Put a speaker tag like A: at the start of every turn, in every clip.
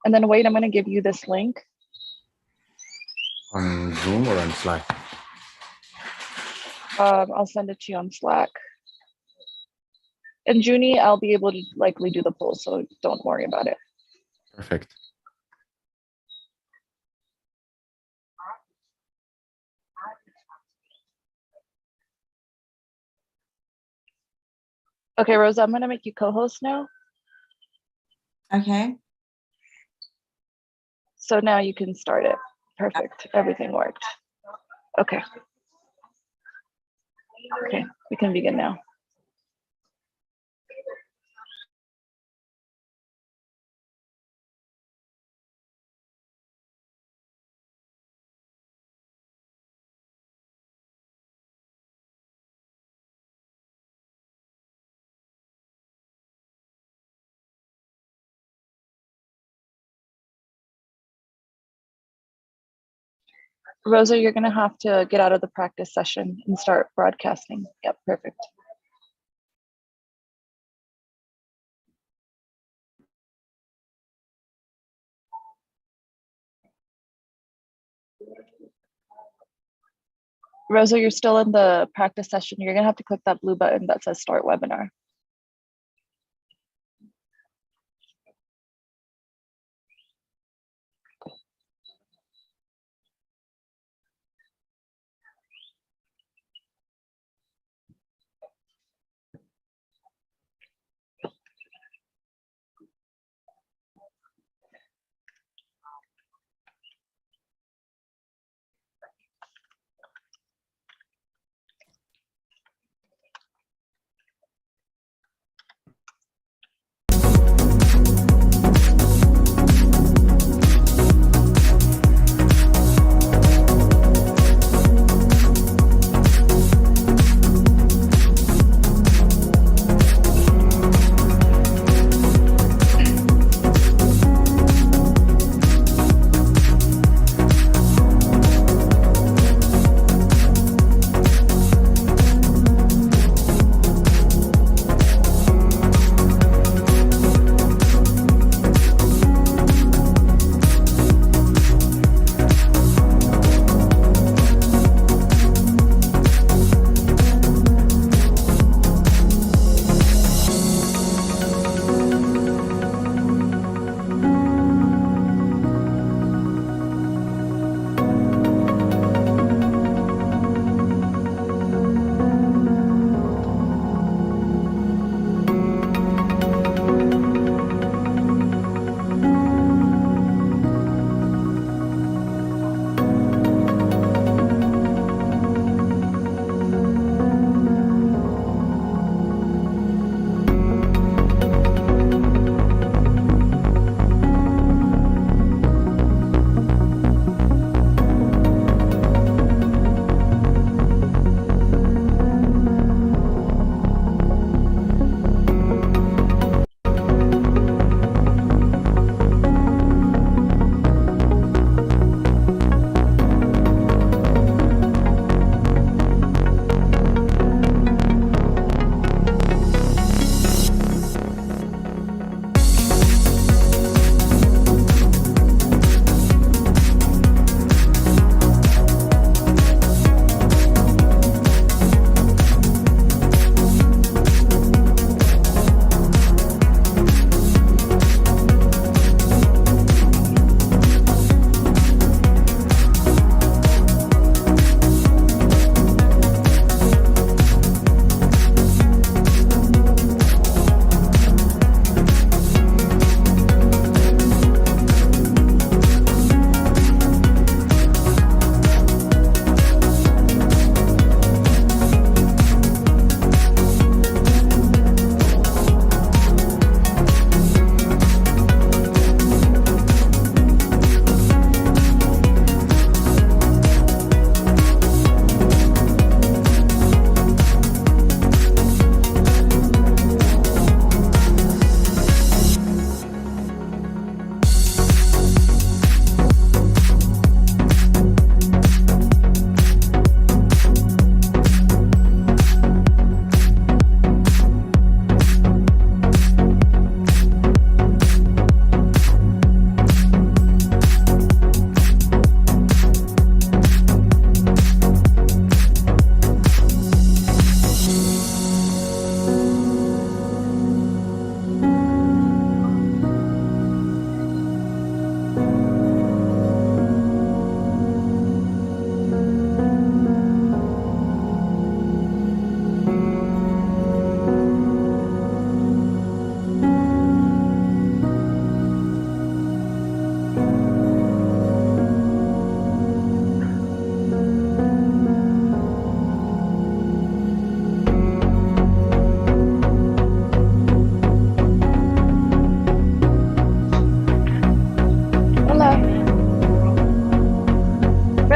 A: And then wait, I'm going to give you this link.
B: On Zoom or on Slack?
A: I'll send it to you on Slack. In Junie, I'll be able to likely do the poll, so don't worry about it.
B: Perfect.
A: Okay, Rosa, I'm going to make you co-host now.
C: Okay.
A: So now you can start it. Perfect. Everything worked. Okay. Okay, we can begin now. Rosa, you're going to have to get out of the practice session and start broadcasting. Yep, perfect. Rosa, you're still in the practice session. You're going to have to click that blue button that says start webinar.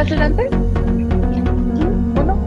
A: Presidente? Uno.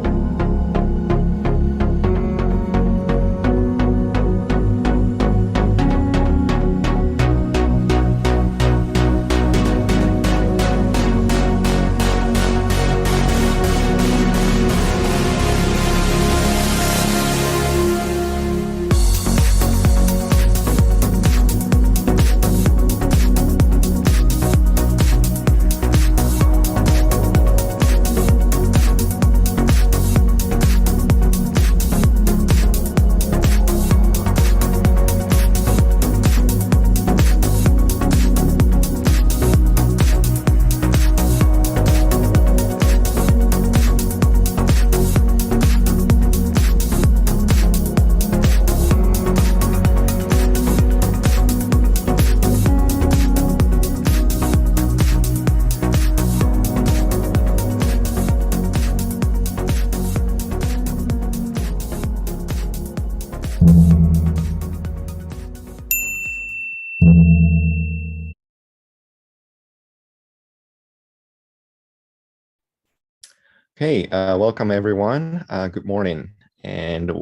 B: Okay, welcome everyone. Good morning. And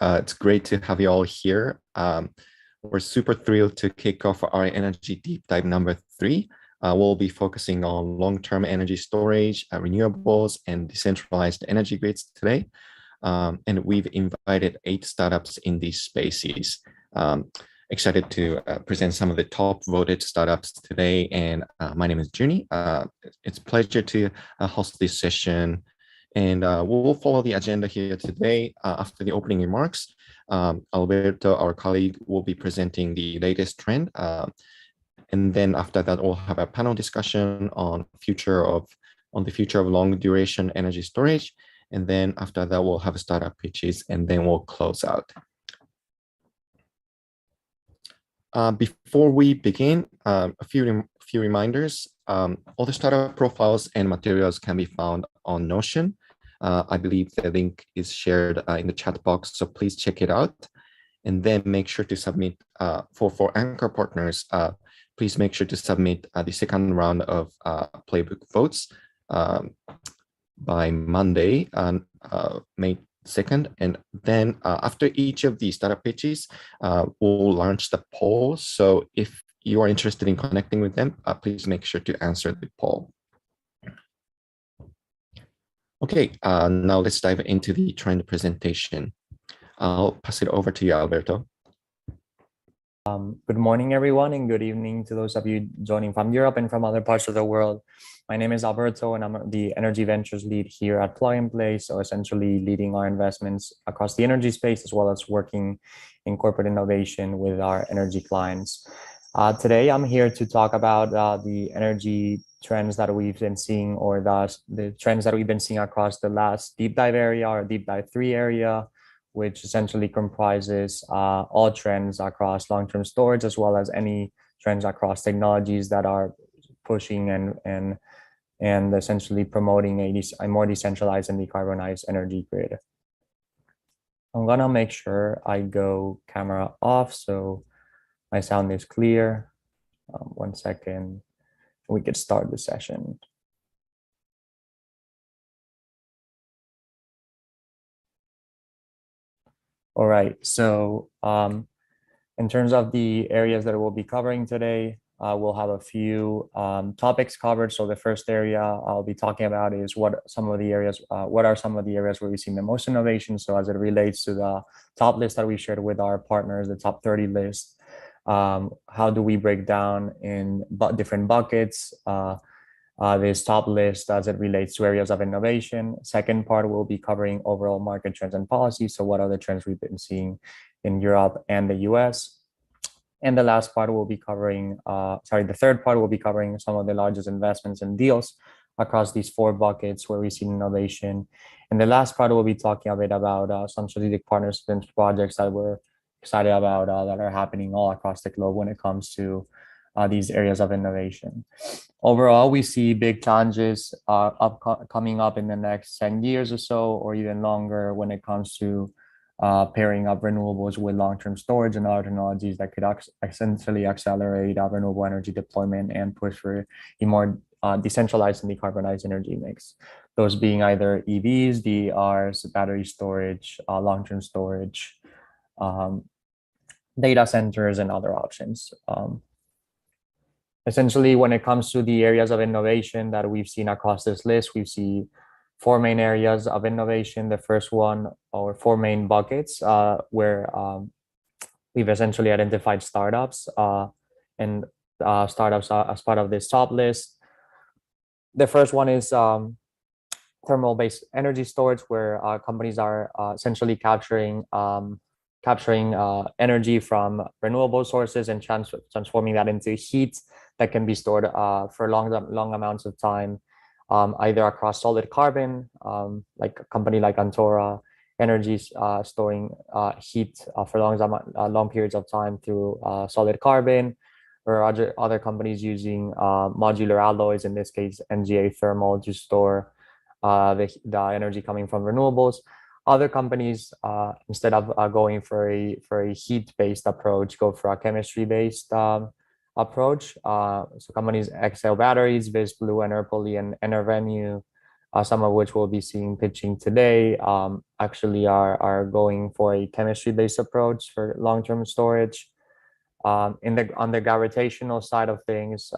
B: it's great to have you all here. We're super thrilled to kick off our energy deep dive number 3. We'll be focusing on long-term energy storage, renewables, and decentralized energy grids today. And we've invited 8 startups in these spaces. Excited to present some of the top voted startups today. And my name is Juni. It's a pleasure to host this session. And we'll follow the agenda here today. After the opening remarks, Alberto, our colleague, will be presenting the latest trend. And then after that, we'll have a panel discussion on the future of long duration energy storage. And then after that, we'll have startup pitches, and then we'll close out. Before we begin, a few reminders. All the startup profiles and materials can be found on Notion. I believe the link is shared in the chat box, so please check it out. And then make sure to submit for anchor partners. Please make sure to submit the second round of playbook votes by Monday, May 2nd. And then after each of the startup pitches, we'll launch the poll. So if you are interested in connecting with them, please make sure to answer the poll. Okay, now let's dive into the trend presentation. I'll pass it over to you, Alberto.
C: Good morning, everyone, and good evening to those of you joining from Europe and from other parts of the world. My name is Alberto, and I'm the Energy Ventures lead here at Plug and Play, so essentially leading our investments across the energy space, as well as working in corporate innovation with our energy clients. Today, I'm here to talk about the energy trends that we've been seeing, or the trends that we've been seeing across the last deep dive area, or deep dive 3 area, which essentially comprises all trends across long-term storage, as well as any trends across technologies that are pushing and essentially promoting a more decentralized and decarbonized energy grid. I'm gonna make sure I go camera off so my sound is clear. 1 second, we could start the session. All right, so in terms of the areas that we'll be covering today, we'll have a few topics covered. So the first area I'll be talking about is what are some of the areas where we've seen the most innovation. So as it relates to the top list that we shared with our partners, the top 30 list, how do we break down in different buckets this top list as it relates to areas of innovation. Second part, we'll be covering overall market trends and policies. So what are the trends we've been seeing in Europe and the US? And the last part will be covering, the third part will be covering some of the largest investments and deals across these 4 buckets where we see innovation. And the last part will be talking a bit about some strategic partnerships projects that we're excited about that are happening all across the globe when it comes to these areas of innovation. Overall, we see big challenges coming up in the next 10 years or so, or even longer, when it comes to pairing up renewables with long-term storage and other technologies that could essentially accelerate renewable energy deployment and push for a more decentralized and decarbonized energy mix. Those being either EVs, DERs, battery storage, long-term storage, data centers, and other options. Essentially, when it comes to the areas of innovation that we've seen across this list, we see four main areas of innovation. The first one, or four main buckets, where we've essentially identified startups and startups as part of this top list. The first one is thermal-based energy storage, where companies are essentially capturing energy from renewable sources and transforming that into heat that can be stored for long amounts of time, either across solid carbon, like a company like Antora Energy storing heat for long periods of time through solid carbon, or other companies using modular alloys, in this case NGA thermal, to store the energy coming from renewables. Other companies, instead of going for a heat-based approach, go for a chemistry-based approach. So companies Excel Batteries, VisBlue, Enerpoly, and Enervenue, some of which we'll be seeing pitching today, actually are going for a chemistry-based approach for long-term storage. On the gravitational side of things,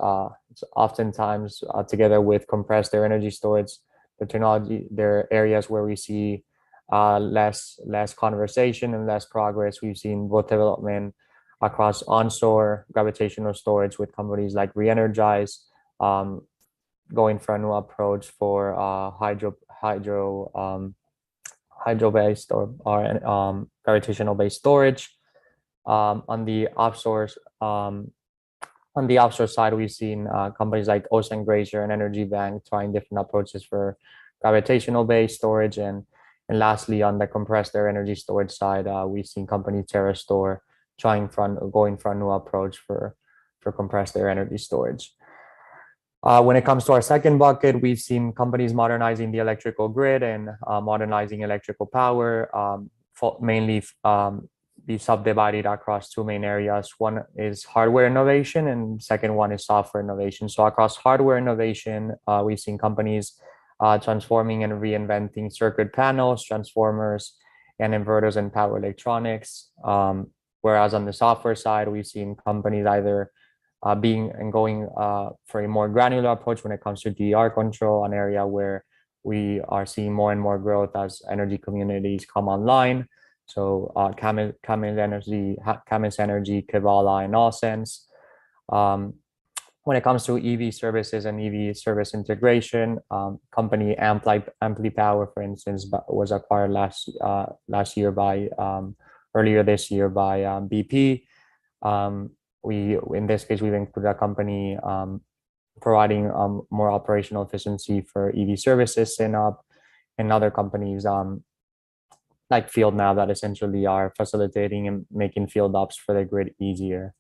C: it's oftentimes together with compressed air energy storage, the technology, there are areas where we see less conversation and less progress. We've seen both development across onshore gravitational storage with companies like Re-Energize, going for a new approach for hydro-based or gravitational-based storage. On the offshore side, we've seen companies like Ocean Glacier and Energy Bank trying different approaches for gravitational-based storage. And lastly, on the compressed air energy storage side, we've seen company TerraStore going for a new approach for compressed air energy storage. When it comes to our second bucket, we've seen companies modernizing the electrical grid and modernizing electrical power, mainly be subdivided across two main areas. One is hardware innovation, and second one is software innovation. So across hardware innovation, we've seen companies transforming and reinventing circuit panels, transformers, and inverters and power electronics. Whereas on the software side, we've seen companies either going for a more granular approach when it comes to DER control, an area where we are seeing more and more growth as energy communities come online. So Camis Energy, Kivala, and Allsense. When it comes to EV services and EV service integration, company Ampli Power, for instance, was acquired earlier this year by BP. In this case, we've included a company providing more operational efficiency for EV services, SynUp, and other companies like FieldNav that essentially are facilitating and making field ops for the grid easier.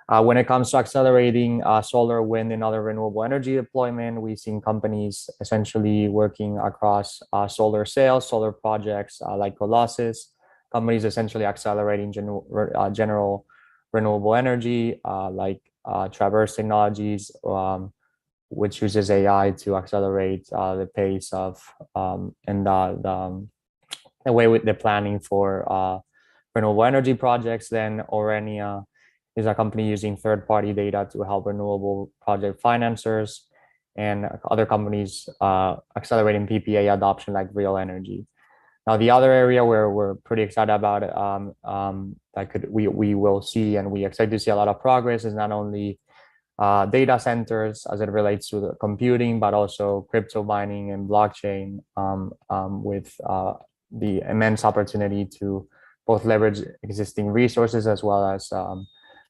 C: When it comes to accelerating solar, wind, and other renewable energy deployment, we've seen companies essentially working across solar sales, solar projects like Colossus, companies essentially accelerating general renewable energy like Traverse Technologies, which uses AI to accelerate the pace of and the way with the planning for renewable energy projects. Then Orenia is a company using third-party data to help renewable project financiers, and other companies accelerating PPA adoption like Real Energy. Now, the other area where we're pretty excited about we will see and we expect to see a lot of progress is not only data centers as it relates to the computing, but also crypto mining and blockchain, with the immense opportunity to both leverage existing resources as well as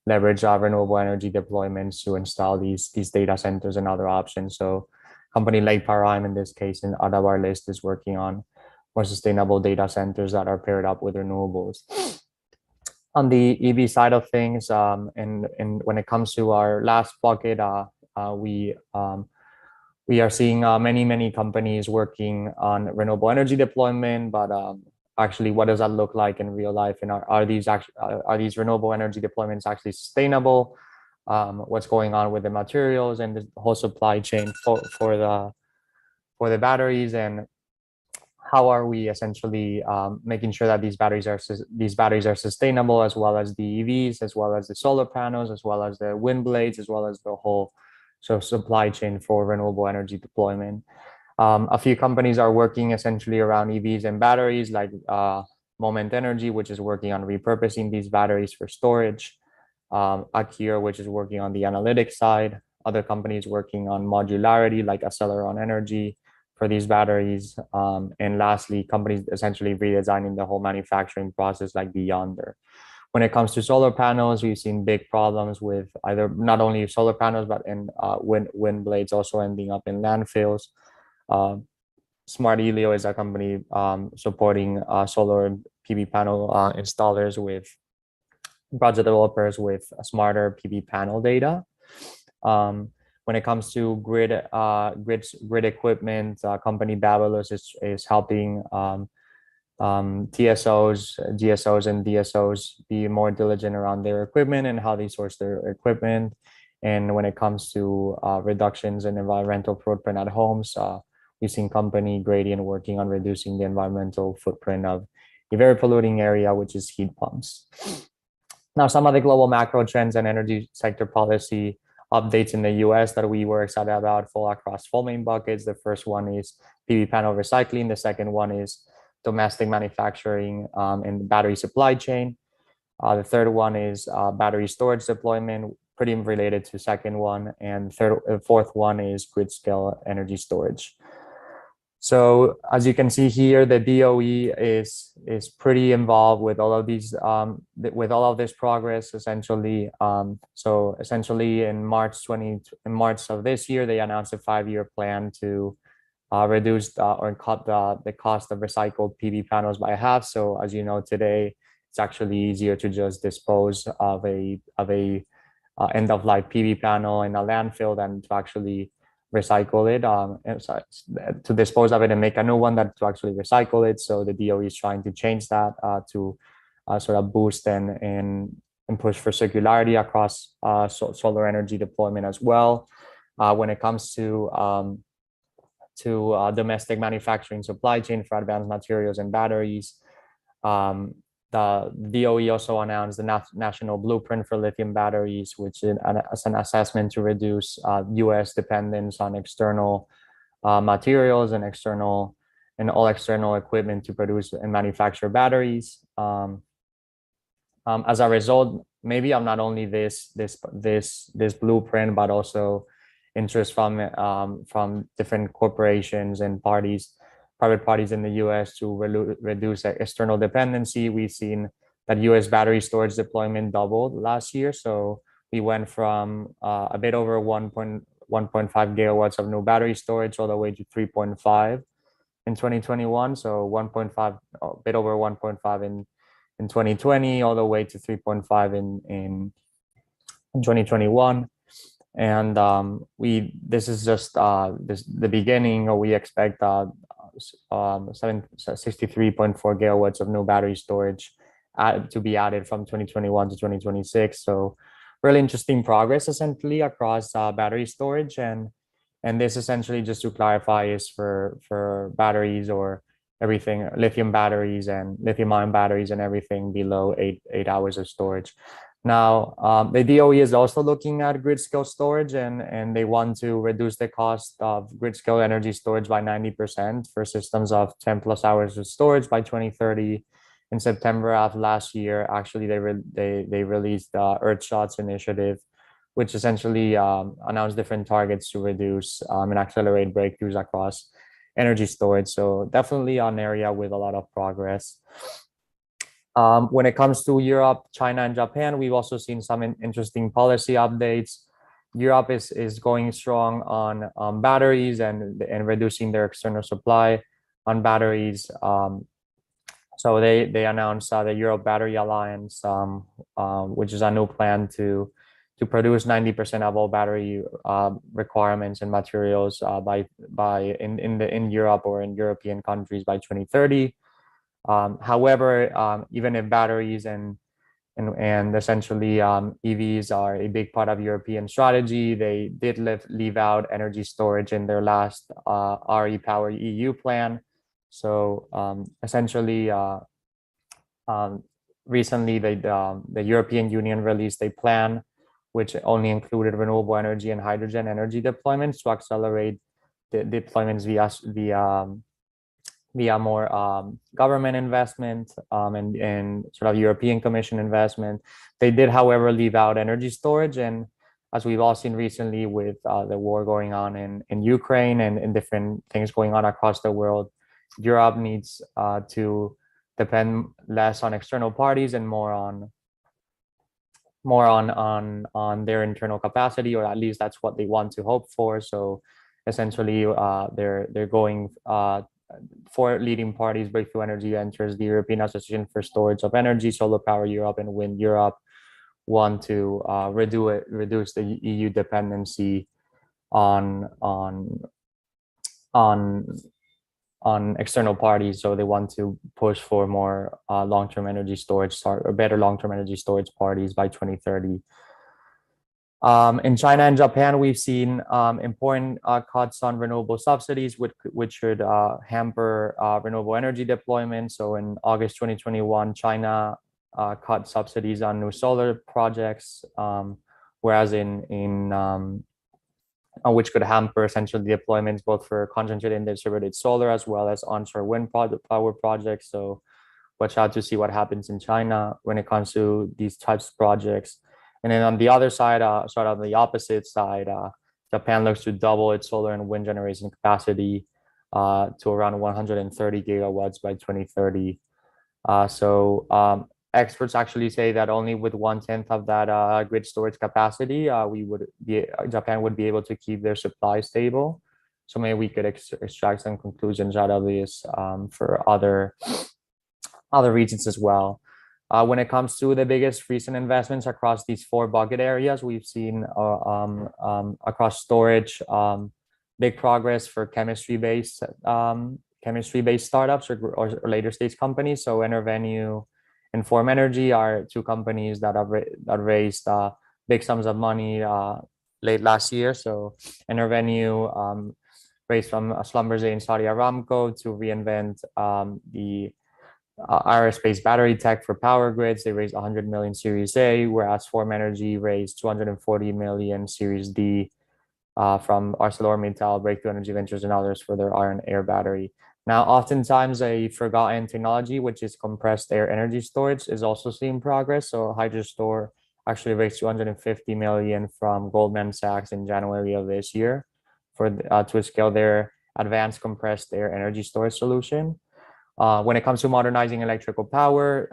C: leverage renewable energy deployments to install these data centers and other options. So company like Paradigm, in this case, and out of our list, is working on more sustainable data centers that are paired up with renewables. On the EV side of things, and when it comes to our last bucket, we are seeing many companies working on renewable energy deployment, but actually, what does that look like in real life? And are these renewable energy deployments actually sustainable? what's going on with the materials and the whole supply chain for the batteries, and how are we essentially making sure that these batteries are sustainable, as well as the EVs, as well as the solar panels, as well as the wind blades, as well as the whole supply chain for renewable energy deployment. A few companies are working essentially around EVs and batteries, like Moment Energy, which is working on repurposing these batteries for storage. Akir, which is working on the analytics side. Other companies working on modularity, like Aceleron Energy, for these batteries. And lastly, companies essentially redesigning the whole manufacturing process, like Beyonder. When it comes to solar panels, we've seen big problems with either not only solar panels, but in wind blades also ending up in landfills. Smart Elio is a company supporting solar PV panel installers with project developers with smarter PV panel data. When it comes to grid equipment, company Babalus is helping TSOs, GSOs, and DSOs be more diligent around their equipment and how they source their equipment. And when it comes to reductions in environmental footprint at homes, we've seen company Gradient working on reducing the environmental footprint of a very polluting area, which is heat pumps. Now, some of the global macro trends and energy sector policy updates in the US that we were excited about fall across four main buckets. The first one is PV panel recycling. The second one is domestic manufacturing and battery supply chain. The third one is battery storage deployment, pretty related to second one. And fourth one is grid scale energy storage. So as you can see here, the DOE is pretty involved with all of these, with all of this progress, essentially. So essentially in March of this year, they announced a 5-year plan to reduce or cut the cost of recycled PV panels by half. So as you know, today, it's actually easier to just dispose of a end-of-life PV panel in a landfill than to actually recycle it, to dispose of it and make a new one, that to actually recycle it. So the DOE is trying to change that to sort of boost and push for circularity across solar energy deployment as well. When it comes to domestic manufacturing supply chain for advanced materials and batteries, the DOE also announced the National Blueprint for Lithium Batteries, which is an assessment to reduce U.S. dependence on external materials and all external equipment to produce and manufacture batteries. As a result, maybe not only this blueprint, but also interest from different corporations and private parties in the US to reduce external dependency. We've seen that US battery storage deployment doubled last year. So we went from a bit over 1.5 gigawatts of new battery storage all the way to 3.5 in 2021. So 1.5, a bit over 1.5 in 2020, all the way to 3.5 in 2021. And this is just the beginning, or we expect 63.4 gigawatts of new battery storage to be added from 2021 to 2026. So really interesting progress essentially across battery storage. And this essentially, just to clarify, is for batteries or everything, lithium batteries and lithium ion batteries and everything below 8 hours of storage. Now, the DOE is also looking at grid scale storage, and they want to reduce the cost of grid scale energy storage by 90% for systems of 10 plus hours of storage by 2030. In September of last year, actually, they released the Earthshots initiative, which essentially announced different targets to reduce and accelerate breakthroughs across energy storage. So definitely an area with a lot of progress. When it comes to Europe, China, and Japan, we've also seen some interesting policy updates. Europe is going strong on batteries and reducing their external supply on batteries. So they announced the Europe Battery Alliance, which is a new plan to produce 90% of all battery requirements and materials in Europe or in European countries by 2030. However, even if batteries and and essentially EVs are a big part of European strategy. They did leave out energy storage in their last RE Power EU plan. So essentially, recently the European Union released a plan which only included renewable energy and hydrogen energy deployments to accelerate the deployments via more government investment and sort of European Commission investment. They did, however, leave out energy storage. And as we've all seen recently with the war going on in Ukraine and different things going on across the world, Europe needs to depend less on external parties and more on their internal capacity, or at least that's what they want to hope for. So essentially, they're going for leading parties. Breakthrough Energy enters the European Association for Storage of Energy, Solar Power Europe, and Wind Europe want to reduce the EU dependency on external parties. So they want to push for more long-term energy storage or better long-term energy storage parties by 2030. In China and Japan, we've seen important cuts on renewable subsidies, which should hamper renewable energy deployment. So in August 2021, China cut subsidies on new solar projects, whereas which could hamper essentially deployments both for concentrated and distributed solar as well as onshore wind power projects. So watch out to see what happens in China when it comes to these types of projects. And then on the other side, sort of the opposite side, Japan looks to double its solar and wind generation capacity to around 130 gigawatts by 2030. Experts actually say that only with 1/10 of that grid storage capacity, Japan would be able to keep their supply stable. So maybe we could extract some conclusions out of this for other regions as well. When it comes to the biggest recent investments across these four bucket areas, we've seen across storage, big progress for chemistry-based startups or later stage companies. So Enervenue and Form Energy are two companies that raised big sums of money late last year. So Enervenue raised from Schlumberger and Saudi Aramco to reinvent the aerospace battery tech for power grids. They raised 100 million Series A, whereas Form Energy raised 240 million Series D from ArcelorMittal, Breakthrough Energy Ventures, and others for their iron air battery. Now, oftentimes a forgotten technology, which is compressed air energy storage, is also seeing progress. So Hydrostore actually raised 250 million from Goldman Sachs in January of this year to scale their advanced compressed air energy storage solution. When it comes to modernizing electrical power,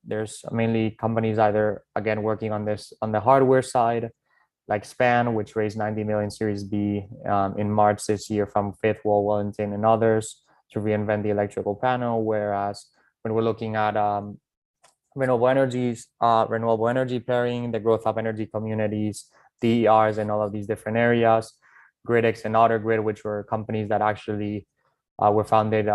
C: there's mainly companies either, again, working on this on the hardware side, like Span, which raised 90 million Series B in March this year from Fifth Wall, Wellington, and others to reinvent the electrical panel. Whereas when we're looking at renewable energy pairing, the growth of energy communities, DERs, and all of these different areas, Gridx and AutoGrid, which were companies that actually were founded.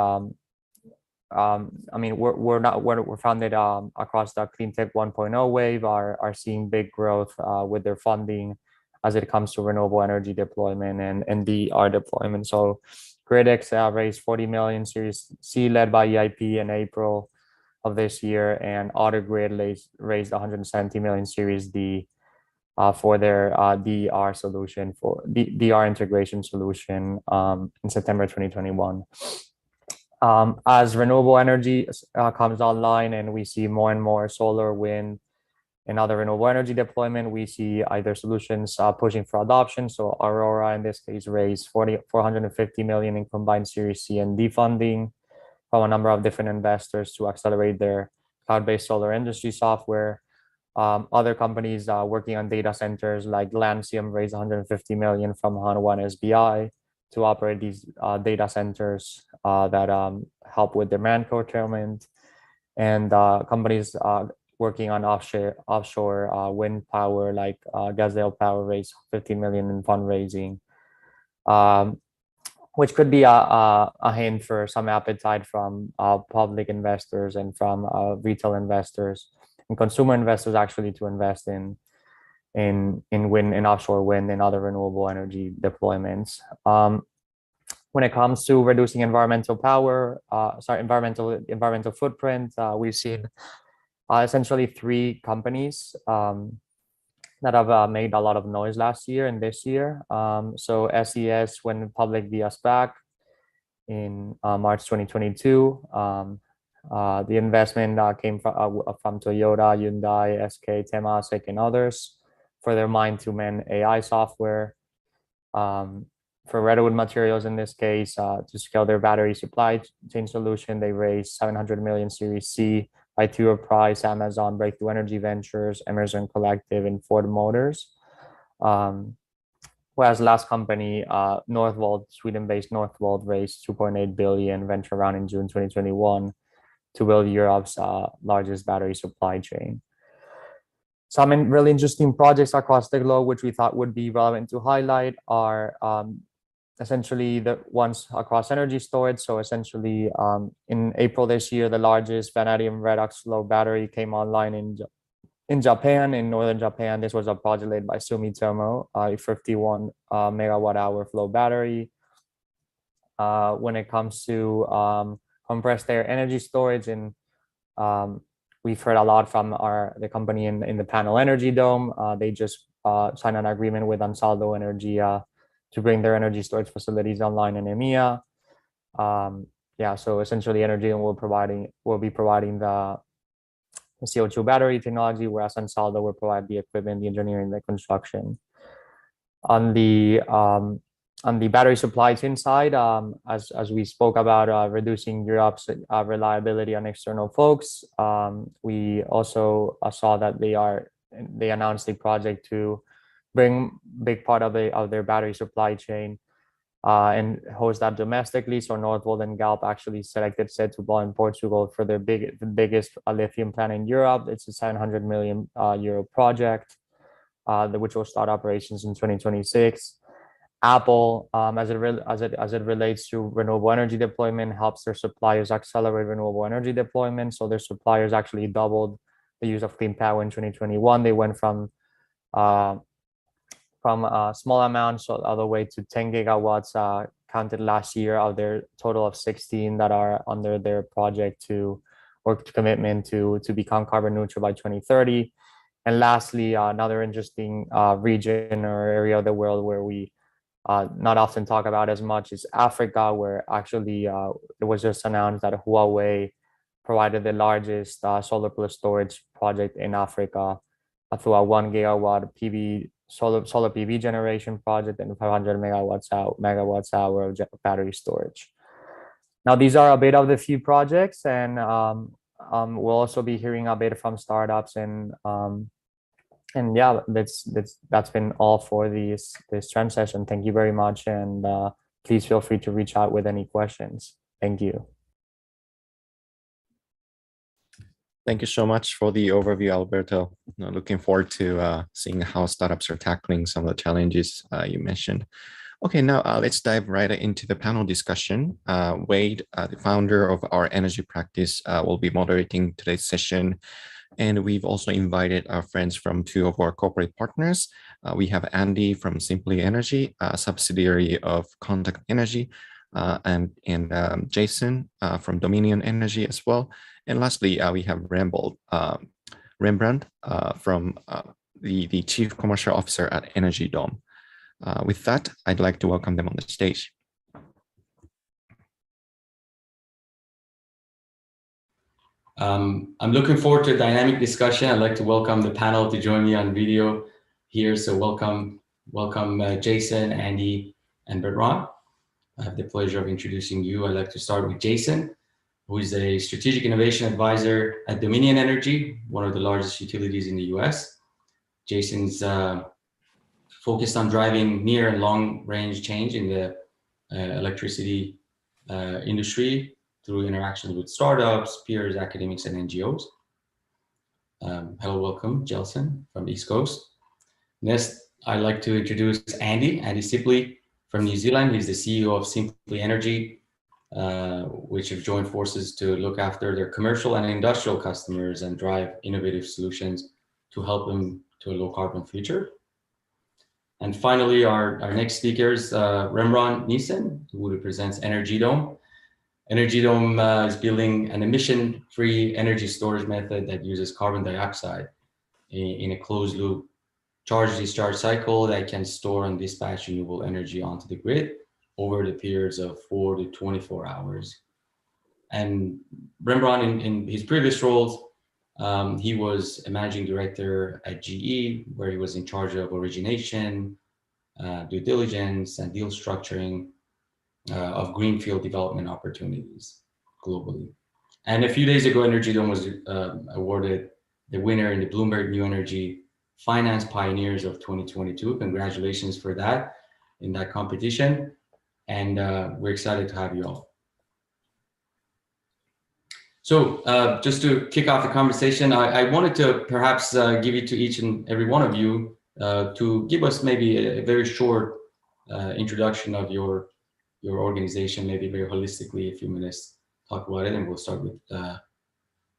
C: We're founded across the Clean Tech 1.0 wave, are seeing big growth with their funding as it comes to renewable energy deployment and DER deployment. So Gridx raised 40 million Series C led by EIP in April of this year, and AutoGrid raised 170 million Series D for their DER solution, for DER integration solution in September 2021. As renewable energy comes online and we see more and more solar, wind, and other renewable energy deployment, we see either solutions pushing for adoption. So Aurora, in this case, raised 450 million in combined Series C and D funding from a number of different investors to accelerate their cloud-based solar industry software. Other companies working on data centers like Lancium raised 150 million from Hanwha and SBI to operate these data centers that help with demand curtailment. And companies working on offshore wind power like Gazelle Power raised 50 million in fundraising, which could be a hint for some appetite from public investors and from retail investors and consumer investors actually to invest in wind and offshore wind and other renewable energy deployments. When it comes to reducing environmental footprint, we've seen essentially 3 companies that have made a lot of noise last year and this year. So SES went public via SPAC in March 2022. The investment came from Toyota, Hyundai, SK, Temasek, and others for their mine-to-man AI software. For Redwood Materials, in this case, to scale their battery supply chain solution, they raised 700 million Series C by T. Rowe Price, Amazon, Breakthrough Energy Ventures, Emerson Collective, and Ford Motors. Whereas last company, Northvolt, Sweden-based Northvolt, raised 2.8 billion venture round in June 2021 to build Europe's largest battery supply chain. Some really interesting projects across the globe, which we thought would be relevant to highlight, are essentially the ones across energy storage. So essentially, in April this year, the largest vanadium redox flow battery came online in Japan, in northern Japan. This was a project led by Sumitomo, a 51 megawatt hour flow battery. When it comes to compressed air energy storage, and we've heard a lot from the company in the panel Energy Dome. They just signed an agreement with Ansaldo Energia to bring their energy storage facilities online in EMEA. So essentially, Energy Dome will be providing the CO2 battery technology, whereas Ansaldo will provide the equipment, the engineering, the construction. On the battery supply chain side, as we spoke about reducing Europe's reliability on external folks, we also saw that they announced a project to bring big part of their battery supply chain and host that domestically. So Northvolt and Galp actually selected Setúbal in Portugal for their biggest lithium plant in Europe. It's a 700 million euro project, which will start operations in 2026. Apple, as it relates to renewable energy deployment, helps their suppliers accelerate renewable energy deployment. So their suppliers actually doubled the use of clean power in 2021. They went from small amounts all the way to 10 gigawatts counted last year of their total of 16 that are under their project to work commitment to become carbon neutral by 2030. And lastly, another interesting region or area of the world where we not often talk about as much is Africa, where actually it was just announced that Huawei provided the largest solar plus storage project in Africa through a 1 gigawatt solar PV generation project and 500 megawatts hour of battery storage. Now, these are a bit of the few projects, and we'll also be hearing a bit from startups, and yeah, that's been all for this trend session. Thank you very much, and please feel free to reach out with any questions. Thank you.
B: Thank you so much for the overview, Alberto. Looking forward to seeing how startups are tackling some of the challenges you mentioned. Okay, now let's dive right into the panel discussion. Wade, the founder of our energy practice, will be moderating today's session. And we've also invited our friends from 2 of our corporate partners. We have Andy from Simply Energy, a subsidiary of Contact Energy, and Jason from Dominion Energy as well. And lastly, we have Rembrandt from the Chief Commercial Officer at Energy Dome. With that, I'd like to welcome them on the stage.
D: I'm looking forward to a dynamic discussion. I'd like to welcome the panel to join me on video here. So welcome Jason, Andy, and Bertrand. I have the pleasure of introducing you. I'd like to start with Jason, who is a strategic innovation advisor at Dominion Energy, one of the largest utilities in the US. Jason's focused on driving near and long range change in the electricity industry through interactions with startups, peers, academics, and NGOs. Hello, welcome, Jelson from East Coast. Next, I'd like to introduce Andy Sipley from New Zealand. He's the CEO of Simply Energy, which have joined forces to look after their commercial and industrial customers and drive innovative solutions to help them to a low carbon future. And finally, our next speaker is Rembrandt Nissen, who represents EnergyDome. EnergyDome is building an emission-free energy storage method that uses carbon dioxide in a closed-loop charge-discharge cycle that can store and dispatch renewable energy onto the grid over the periods of 4 to 24 hours. And Rembrandt, in his previous roles, he was a managing director at GE, where he was in charge of origination, due diligence, and deal structuring of greenfield development opportunities globally. And a few days ago, EnergyDome was awarded the winner in the Bloomberg New Energy Finance Pioneers of 2022. Congratulations for that in that competition. And we're excited to have you all. So just to kick off the conversation, I wanted to perhaps give it to each and every one of you to give us maybe a very short introduction of your organization, maybe very holistically, a few minutes, talk about it, and we'll start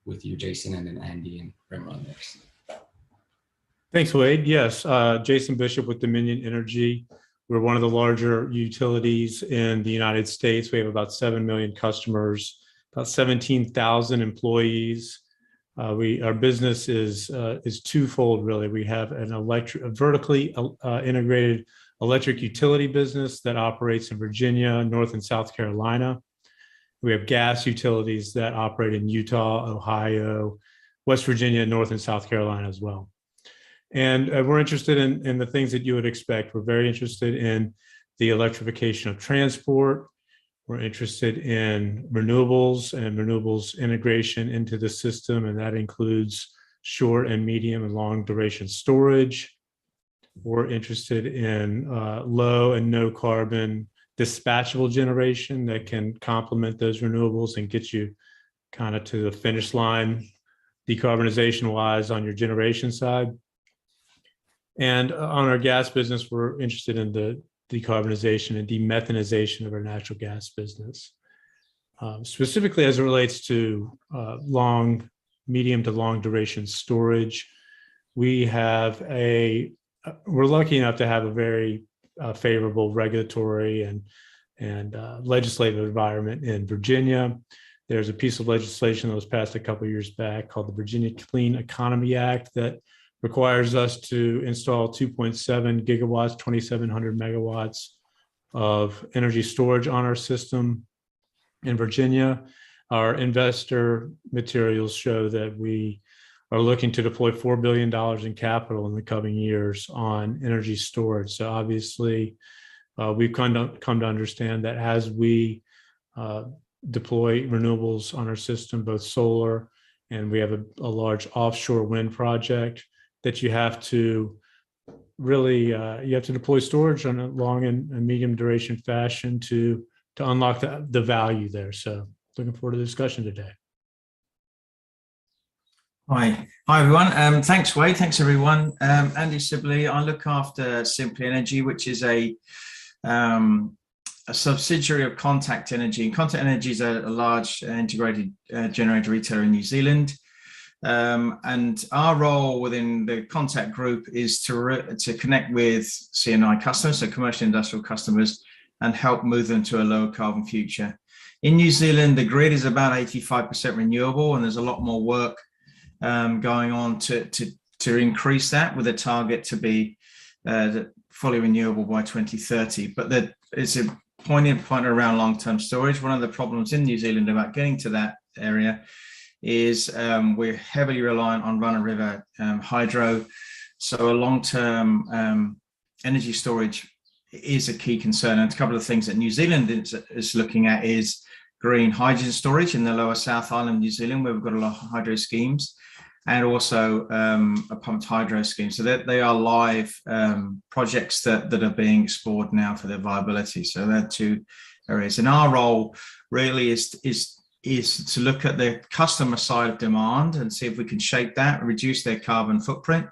D: with you, Jason, and then Andy and Rembrandt next.
E: Thanks, Wade. Yes, Jason Bishop with Dominion Energy. We're one of the larger utilities in the United States. We have about 7 million customers, about 17,000 employees. Our business is twofold, really. We have a vertically integrated electric utility business that operates in Virginia, North and South Carolina. We have gas utilities that operate in Utah, Ohio, West Virginia, North and South Carolina as well. And we're interested in the things that you would expect. We're very interested in the electrification of transport. We're interested in renewables and renewables integration into the system, and that includes short and medium and long duration storage. We're interested in low and no carbon dispatchable generation that can complement those renewables and get you kind of to the finish line decarbonization wise on your generation side. And on our gas business, we're interested in the decarbonization and demethanization of our natural gas business. Specifically as it relates to medium to long duration storage, we're lucky enough to have a very favorable regulatory and legislative environment in Virginia. There's a piece of legislation that was passed a couple of years back called the Virginia Clean Economy Act that requires us to install 2.7 gigawatts, 2,700 megawatts of energy storage on our system in Virginia. Our investor materials show that we are looking to deploy $4 billion in capital in the coming years on energy storage. So obviously, we've come to understand that as we deploy renewables on our system, both solar, and we have a large offshore wind project, that you have to really deploy storage on a long and medium duration fashion to unlock the value there. So looking forward to the discussion today.
F: Hi everyone. Thanks, Wade. Thanks everyone. Andy Sibley. I look after Simply Energy, which is a subsidiary of Contact Energy. And Contact Energy is a large integrated generator retailer in New Zealand. And our role within the Contact Group is to connect with C&I customers, so commercial industrial customers, and help move them to a lower carbon future. In New Zealand, the grid is about 85% renewable, and there's a lot more work going on to increase that, with a target to be fully renewable by 2030. But it's a poignant point around long-term storage. One of the problems in New Zealand about getting to that area is we're heavily reliant on run-of-river hydro. So a long-term energy storage is a key concern. And a couple of things that New Zealand is looking at is green hydrogen storage in the lower South Island of New Zealand, where we've got a lot of hydro schemes, and also a pumped hydro scheme. So they are live projects that are being explored now for their viability. So they're two areas. And our role really is to look at the customer side of demand and see if we can shape that, reduce their carbon footprint,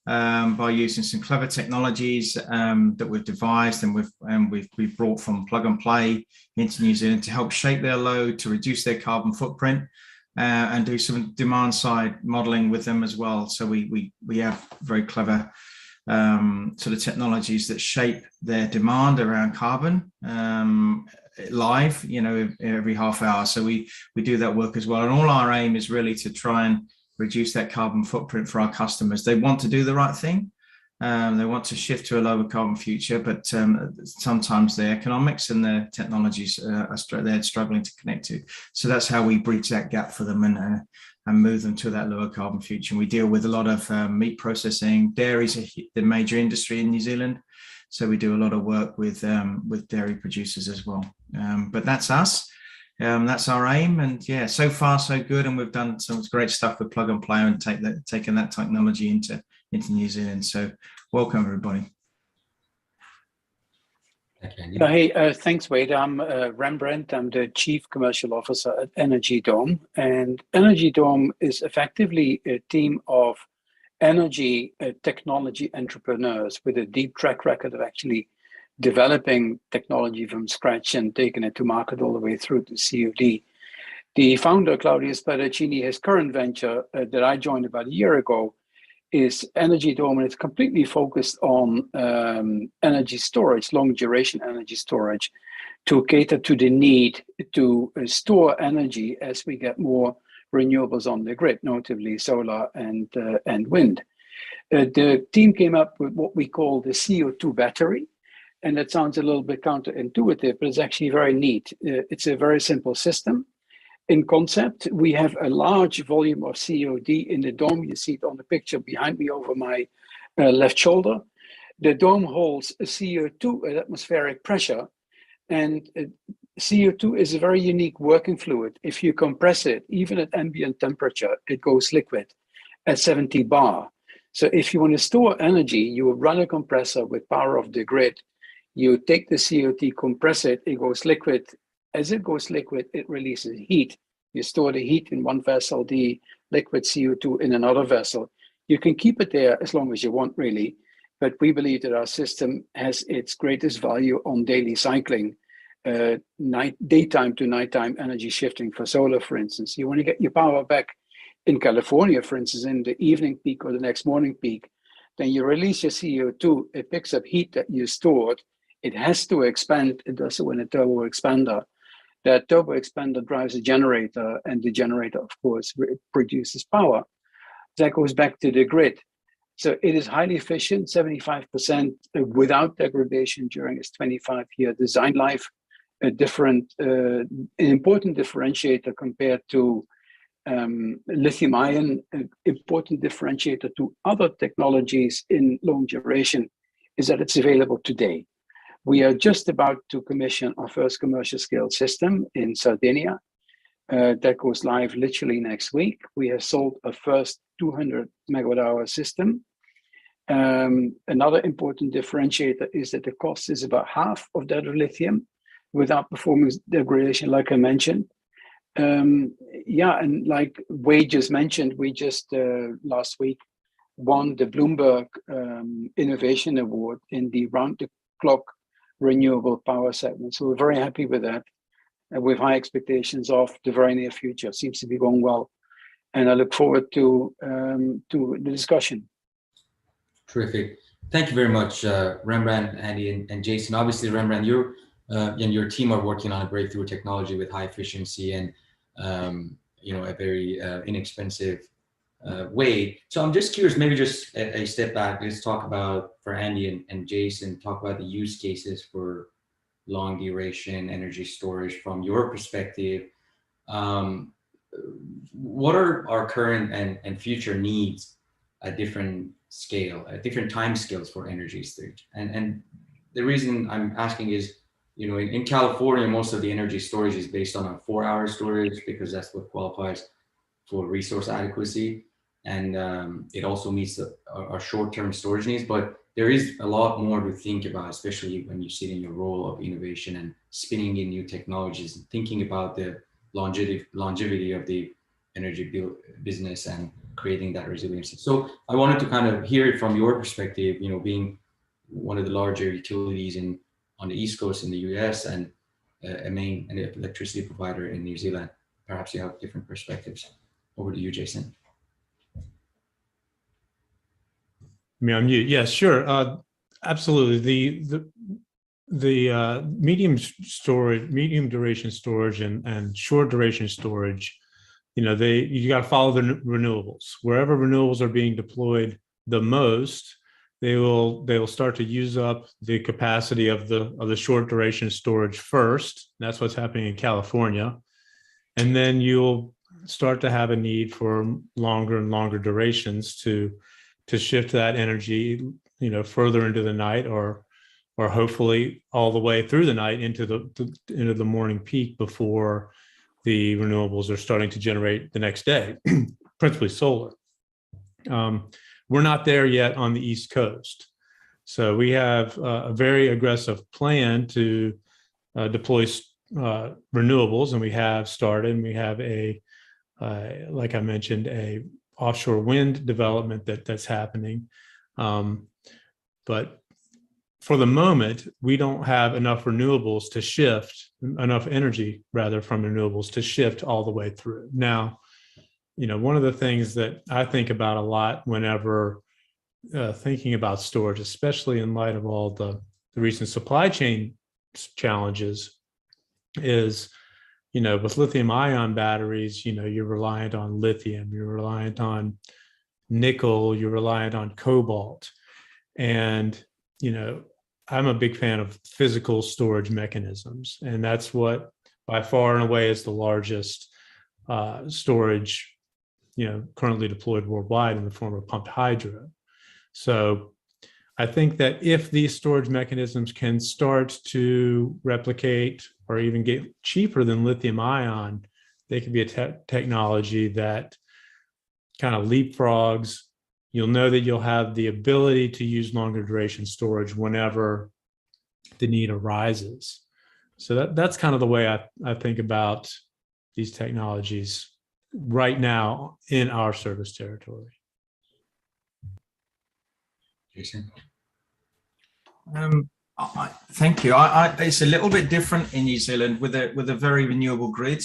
F: by using some clever technologies that we've devised and we've brought from plug and play into New Zealand to help shape their load, to reduce their carbon footprint, and do some demand side modeling with them as well. So we have very clever sort of technologies that shape their demand around carbon live, every half hour. So we do that work as well. And all our aim is really to try and reduce that carbon footprint for our customers. They want to do the right thing. They want to shift to a lower carbon future, but sometimes the economics and the technologies they're struggling to connect to. So that's how we bridge that gap for them and move them to that lower carbon future. And we deal with a lot of meat processing. Dairy is the major industry in New Zealand, so we do a lot of work with dairy producers as well. But that's us. That's our aim, and yeah, so far so good. And we've done some great stuff with plug and play and taken that technology into New Zealand. So welcome everybody.
G: Hey, thanks, Wade. I'm Rembrandt. I'm the Chief Commercial Officer at Energy Dome, and Energy Dome is effectively a team of energy technology entrepreneurs with a deep track record of actually developing technology from scratch and taking it to market all the way through to COD. The founder, Claudio Spadaccini, his current venture that I joined about a year ago is Energy Dome, and it's completely focused on energy storage, long duration energy storage, to cater to the need to store energy as we get more renewables on the grid, notably solar and wind. The team came up with what we call the CO2 battery. And that sounds a little bit counterintuitive, but it's actually very neat. It's a very simple system. In concept, we have a large volume of COD in the dome. You see it on the picture behind me over my left shoulder. The dome holds a CO2 at atmospheric pressure, and CO2 is a very unique working fluid. If you compress it, even at ambient temperature, it goes liquid at 70 bar. So if you want to store energy, you will run a compressor with power of the grid. You take the CO2, compress it, it goes liquid. As it goes liquid, it releases heat. You store the heat in one vessel, the liquid CO2 in another vessel. You can keep it there as long as you want, really. But we believe that our system has its greatest value on daily cycling, daytime to nighttime energy shifting for solar, for instance. You want to get your power back in California, for instance, in the evening peak or the next morning peak. Then you release your CO2, it picks up heat that you stored. It has to expand. It does so in a turbo expander. That turbo expander drives a generator, and the generator, of course, produces power. That goes back to the grid. So it is highly efficient, 75% without degradation during its 25-year design life. An important differentiator compared to lithium-ion, important differentiator to other technologies in long duration is that it's available today. We are just about to commission our first commercial scale system in Sardinia. That goes live literally next week. We have sold a first 200 megawatt hour system. Another important differentiator is that the cost is about half of that of lithium without performance degradation, like I mentioned. And like Wade just mentioned, we just last week won the Bloomberg Innovation Award in the round-the-clock renewable power segment. So we're very happy with that, and with high expectations of the very near future. Seems to be going well, and I look forward to the discussion.
D: Terrific. Thank you very much, Rembrandt, Andy, and Jason. Obviously, Rembrandt, you and your team are working on a breakthrough technology with high efficiency and a very inexpensive way. So I'm just curious, maybe just a step back. Let's talk about, for Andy and Jason, talk about the use cases for long duration energy storage from your perspective. What are our current and future needs at different time scales for energy storage? And the reason I'm asking is, in California, most of the energy storage is based on a 4-hour storage because that's what qualifies for resource adequacy. And it also meets our short-term storage needs, but there is a lot more to think about, especially when you sit in your role of innovation and spinning in new technologies and thinking about the longevity of the energy business and creating that resiliency. So I wanted to kind of hear it from your perspective, being one of the larger utilities on the East Coast in the US and a main electricity provider in New Zealand. Perhaps you have different perspectives. Over to you, Jason.
E: Me on mute. Yes, sure. Absolutely. The medium duration storage and short duration storage, you got to follow the renewables. Wherever renewables are being deployed the most, they will start to use up the capacity of the short duration storage first. That's what's happening in California, and then you'll start to have a need for longer and longer durations to shift that energy, further into the night, or hopefully all the way through the night into the morning peak before the renewables are starting to generate the next day, principally solar. We're not there yet on the East Coast. So we have a very aggressive plan to deploy renewables, and we have started, and we have like I mentioned, a offshore wind development that's happening. But for the moment, we don't have enough renewables to shift, enough energy rather from renewables to shift all the way through. Now, one of the things that I think about a lot whenever thinking about storage, especially in light of all the recent supply chain challenges, is, with lithium ion batteries, you're reliant on lithium, you're reliant on nickel, you're reliant on cobalt. And, I'm a big fan of physical storage mechanisms. And that's what by far and away is the largest storage, currently deployed worldwide in the form of pumped hydro. So I think that if these storage mechanisms can start to replicate or even get cheaper than lithium ion, they could be a technology that kind of leapfrogs. You'll know that you'll have the ability to use longer duration storage whenever the need arises. So that's kind of the way I think about these technologies right now in our service territory.
D: Jason?
F: Thank you. It's a little bit different in New Zealand with a very renewable grid.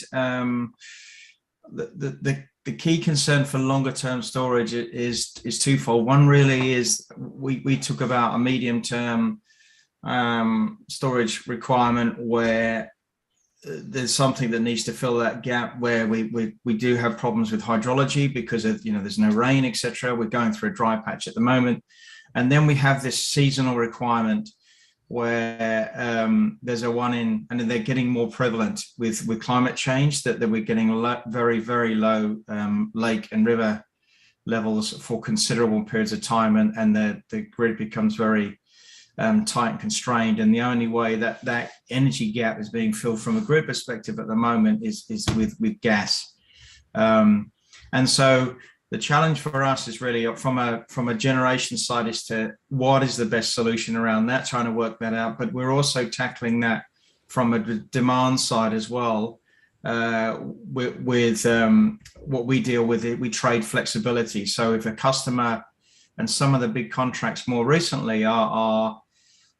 F: The key concern for longer term storage is twofold. One really is we took about a medium term storage requirement where there's something that needs to fill that gap where we do have problems with hydrology because of, there's no rain, etc. We're going through a dry patch at the moment. And then we have this seasonal requirement where there's a one in, and they're getting more prevalent with climate change, that we're getting very, very low lake and river levels for considerable periods of time, and the grid becomes very tight and constrained. And the only way that energy gap is being filled from a grid perspective at the moment is with gas. And so the challenge for us is really from a generation side is to what is the best solution around that, trying to work that out. But we're also tackling that from a demand side as well. With what we deal with, we trade flexibility. So if a customer, and some of the big contracts more recently are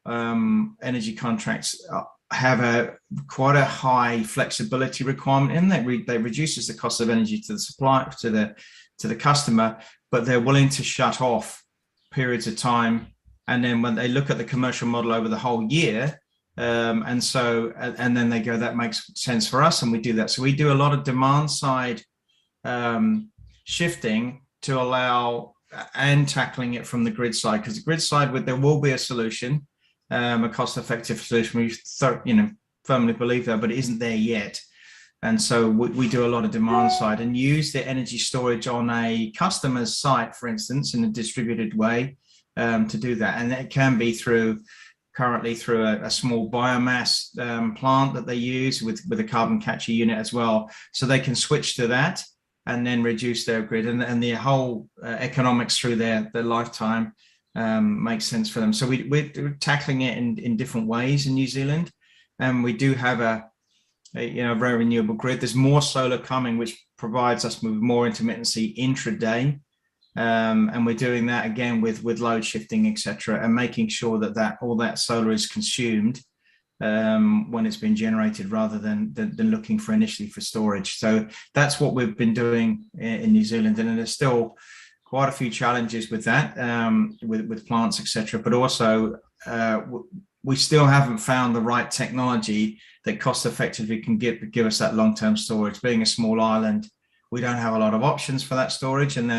F: energy contracts, have quite a high flexibility requirement in that they reduces the cost of energy to the supplier, to the customer, but they're willing to shut off periods of time. And then when they look at the commercial model over the whole year, and then they go, that makes sense for us, and we do that. So we do a lot of demand side shifting to allow and tackling it from the grid side, because the grid side, there will be a solution, a cost-effective solution. We firmly believe that, but it isn't there yet. And so we do a lot of demand side and use the energy storage on a customer's site, for instance, in a distributed way to do that. And it can be currently through a small biomass plant that they use with a carbon capture unit as well. So they can switch to that and then reduce their grid, and the whole economics through their lifetime makes sense for them. So we're tackling it in different ways in New Zealand. And we do have a very renewable grid. There's more solar coming, which provides us with more intermittency intraday. And we're doing that again with load shifting, etc., and making sure that all that solar is consumed when it's been generated, rather than looking for initially for storage. So that's what we've been doing in New Zealand, and there's still quite a few challenges with that, with plants, etc. But also we still haven't found the right technology that cost effectively can give us that long-term storage. Being a small island, we don't have a lot of options for that storage, and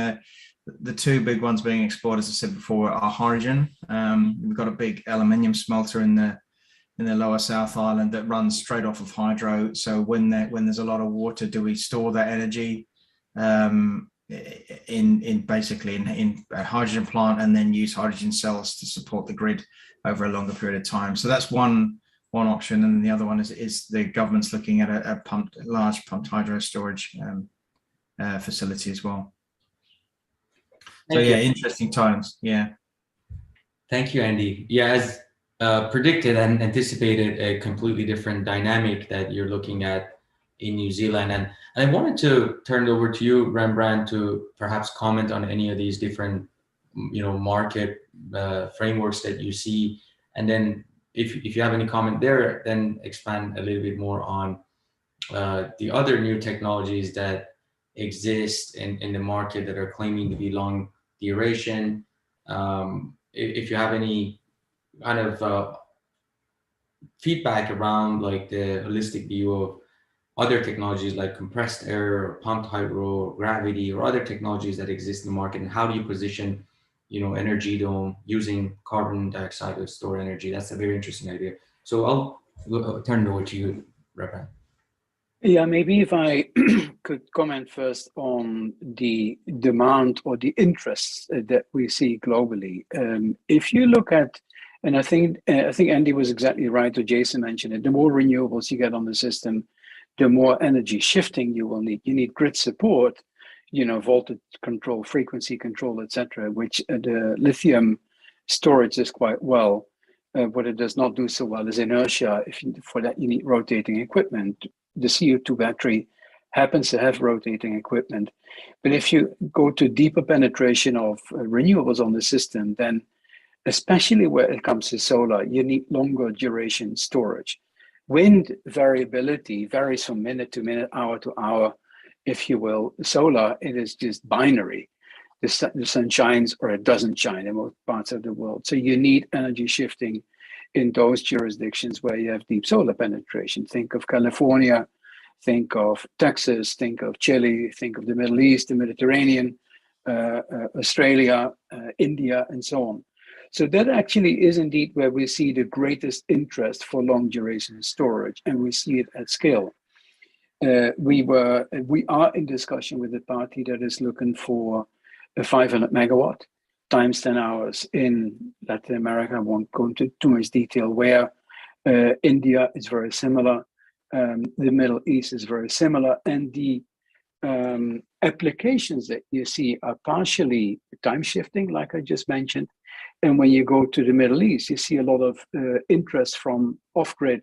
F: the two big ones being explored, as I said before, are hydrogen. We've got a big aluminium smelter in the lower South Island that runs straight off of hydro. So when there's a lot of water, do we store that energy in a hydrogen plant, and then use hydrogen cells to support the grid over a longer period of time? So that's one option, and the other one is the government's looking at a large pumped hydro storage facility as well. So yeah, interesting times. Yeah.
D: Thank you, Andy. Yeah, as predicted and anticipated, a completely different dynamic that you're looking at in New Zealand. And I wanted to turn it over to you, Rembrandt, to perhaps comment on any of these different, market frameworks that you see. And then if you have any comment there, then expand a little bit more on the other new technologies that exist in the market that are claiming to be long duration. If you have any kind of feedback around like the holistic view of other technologies like compressed air, or pumped hydro, or gravity, or other technologies that exist in the market, and how do you position, Energy Dome using carbon dioxide to store energy? That's a very interesting idea. So I'll turn it over to you, Rembrandt.
G: Yeah, maybe if I could comment first on the demand or the interest that we see globally. If you look at, and I think Andy was exactly right, or Jason mentioned it, the more renewables you get on the system, the more energy shifting you will need. You need grid support, voltage control, frequency control, etc., which the lithium storage is quite well. What it does not do so well is inertia. For that, you need rotating equipment. The CO2 battery happens to have rotating equipment. But if you go to deeper penetration of renewables on the system, then especially where it comes to solar, you need longer duration storage. Wind variability varies from minute to minute, hour to hour, if you will. Solar, it is just binary. The sun shines or it doesn't shine in most parts of the world. So you need energy shifting in those jurisdictions where you have deep solar penetration. Think of California, think of Texas, think of Chile, think of the Middle East, the Mediterranean, Australia, India, and so on. So that actually is indeed where we see the greatest interest for long duration storage, and we see it at scale. We are in discussion with a party that is looking for a 500 megawatt times 10 hours in Latin America. I won't go into too much detail where. India is very similar. The Middle East is very similar. And the applications that you see are partially time shifting, like I just mentioned. And when you go to the Middle East, you see a lot of interest from off-grid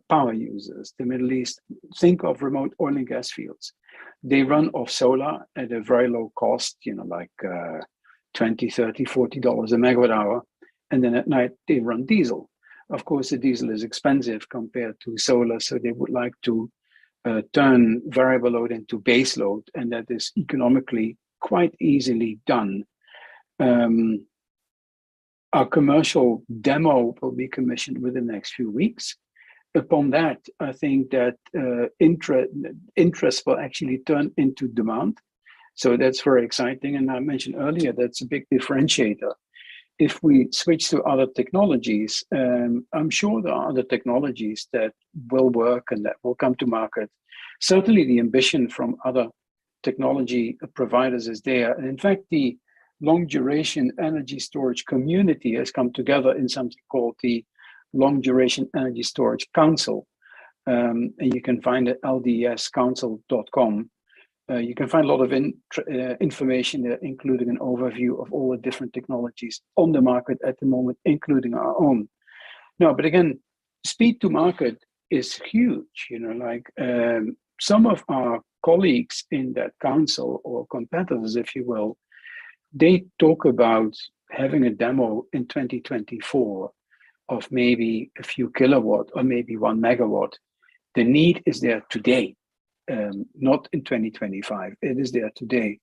G: power users. The Middle East, think of remote oil and gas fields. They run off solar at a very low cost, like $20, $30, $40 a megawatt hour. And then at night, they run diesel. Of course, the diesel is expensive compared to solar, so they would like to turn variable load into base load, and that is economically quite easily done. Our commercial demo will be commissioned within the next few weeks. Upon that, I think that interest will actually turn into demand. So that's very exciting. And I mentioned earlier, that's a big differentiator. If we switch to other technologies, I'm sure there are other technologies that will work and that will come to market. Certainly the ambition from other technology providers is there. And in fact, the long duration energy storage community has come together in something called the Long Duration Energy Storage Council. And you can find it at ldscouncil.com. You can find a lot of information there, including an overview of all the different technologies on the market at the moment, including our own. No, but again, speed to market is huge. Some of our colleagues in that council, or competitors, if you will, they talk about having a demo in 2024 of maybe a few kilowatt or maybe 1 megawatt. The need is there today, not in 2025. It is there today.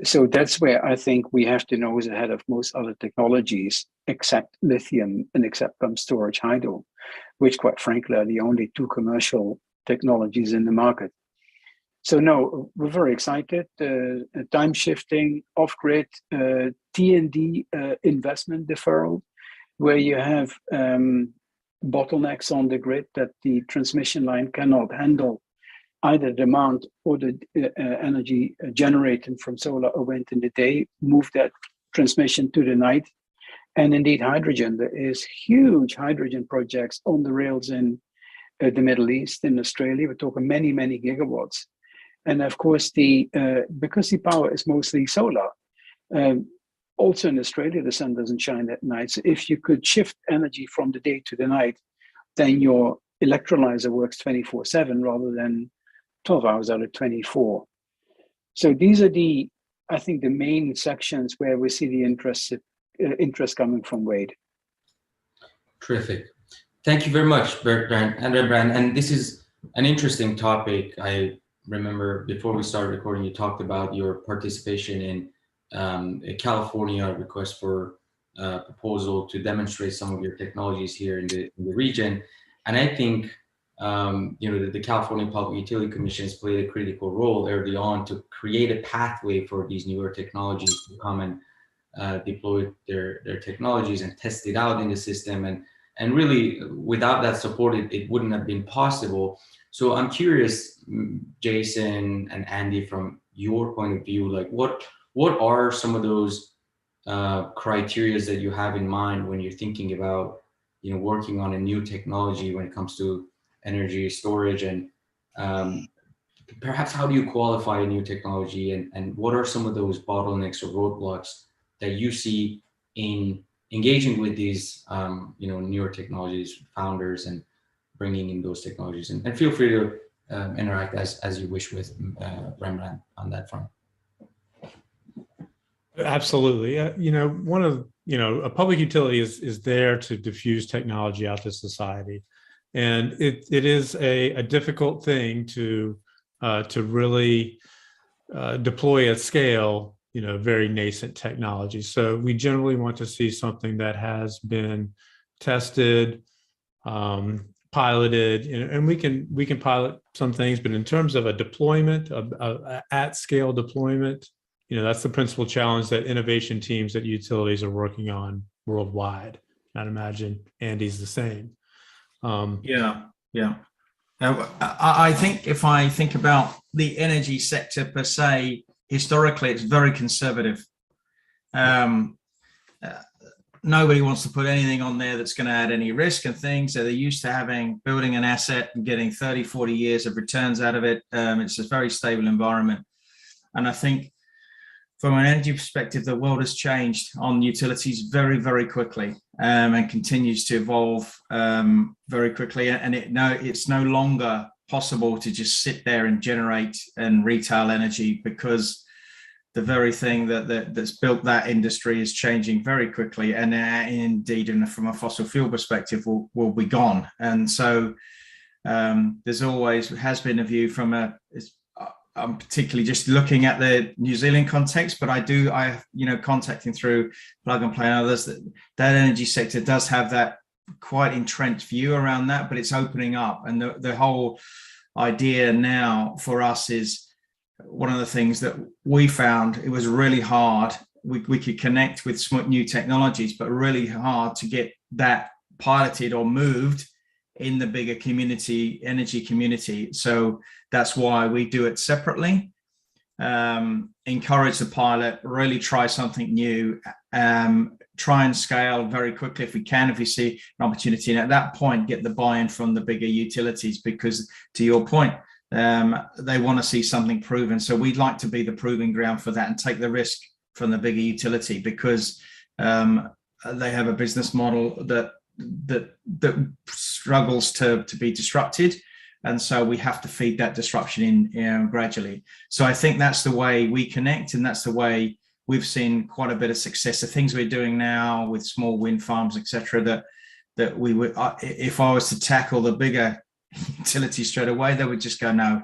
G: So that's where I think we have to nose ahead of most other technologies, except lithium and except pumped storage hydro, which quite frankly are the only two commercial technologies in the market. So no, we're very excited. Time shifting, off-grid, T&D investment deferral, where you have bottlenecks on the grid that the transmission line cannot handle either demand or the energy generated from solar or wind in the day, move that transmission to the night. And indeed, hydrogen. There is huge hydrogen projects on the rails in the Middle East, in Australia. We're talking many, many gigawatts. And of course, because the power is mostly solar, also in Australia, the sun doesn't shine at night. So if you could shift energy from the day to the night, then your electrolyzer works 24/7 rather than 12 hours out of 24. So these are I think, the main sections where we see the interest coming from Wade.
D: Terrific. Thank you very much, Bertrand and Rembrandt. And this is an interesting topic. I remember before we started recording, you talked about your participation in a California request for proposal to demonstrate some of your technologies here in the region. And I think the California Public Utility Commission has played a critical role early on to create a pathway for these newer technologies to come and deploy their technologies and test it out in the system. And really, without that support, it wouldn't have been possible. So I'm curious, Jason and Andy, from your point of view, like what are some of those criteria that you have in mind when you're thinking about working on a new technology when it comes to energy storage, and perhaps how do you qualify a new technology, and what are some of those bottlenecks or roadblocks that you see in engaging with these newer technologies, founders, and bringing in those technologies? And feel free to interact as you wish with Rembrandt on that front.
E: Absolutely. One of a public utility is there to diffuse technology out to society. And it is a difficult thing to really deploy at scale, very nascent technology. So we generally want to see something that has been tested, piloted, and we can pilot some things, but in terms of a deployment, at scale deployment, that's the principal challenge that innovation teams at utilities are working on worldwide. I'd imagine Andy's the same.
F: Yeah. I think if I think about the energy sector per se, historically, it's very conservative. Nobody wants to put anything on there that's going to add any risk and things. So they're used to building an asset and getting 30, 40 years of returns out of it. It's a very stable environment. And I think from an energy perspective, the world has changed on utilities very, very quickly, and continues to evolve very quickly. And it's no longer possible to just sit there and generate and retail energy, because the very thing that's built that industry is changing very quickly, and indeed, from a fossil fuel perspective, will be gone. And so there's always has been a view I'm particularly just looking at the New Zealand context, but I contacting through Plug and Play and others, that energy sector does have that quite entrenched view around that, but it's opening up. And the whole idea now for us is, one of the things that we found, it was really hard. We could connect with new technologies, but really hard to get that piloted or moved in the bigger energy community. So that's why we do it separately. Encourage the pilot, really try something new, try and scale very quickly if we can, if we see an opportunity. And at that point, get the buy-in from the bigger utilities, because to your point, they want to see something proven. So we'd like to be the proving ground for that and take the risk from the bigger utility, because they have a business model that that struggles to be disrupted. And so we have to feed that disruption in gradually. So I think that's the way we connect, and that's the way we've seen quite a bit of success. The things we're doing now with small wind farms, etc., that we would, if I was to tackle the bigger utility straight away, they would just go, no,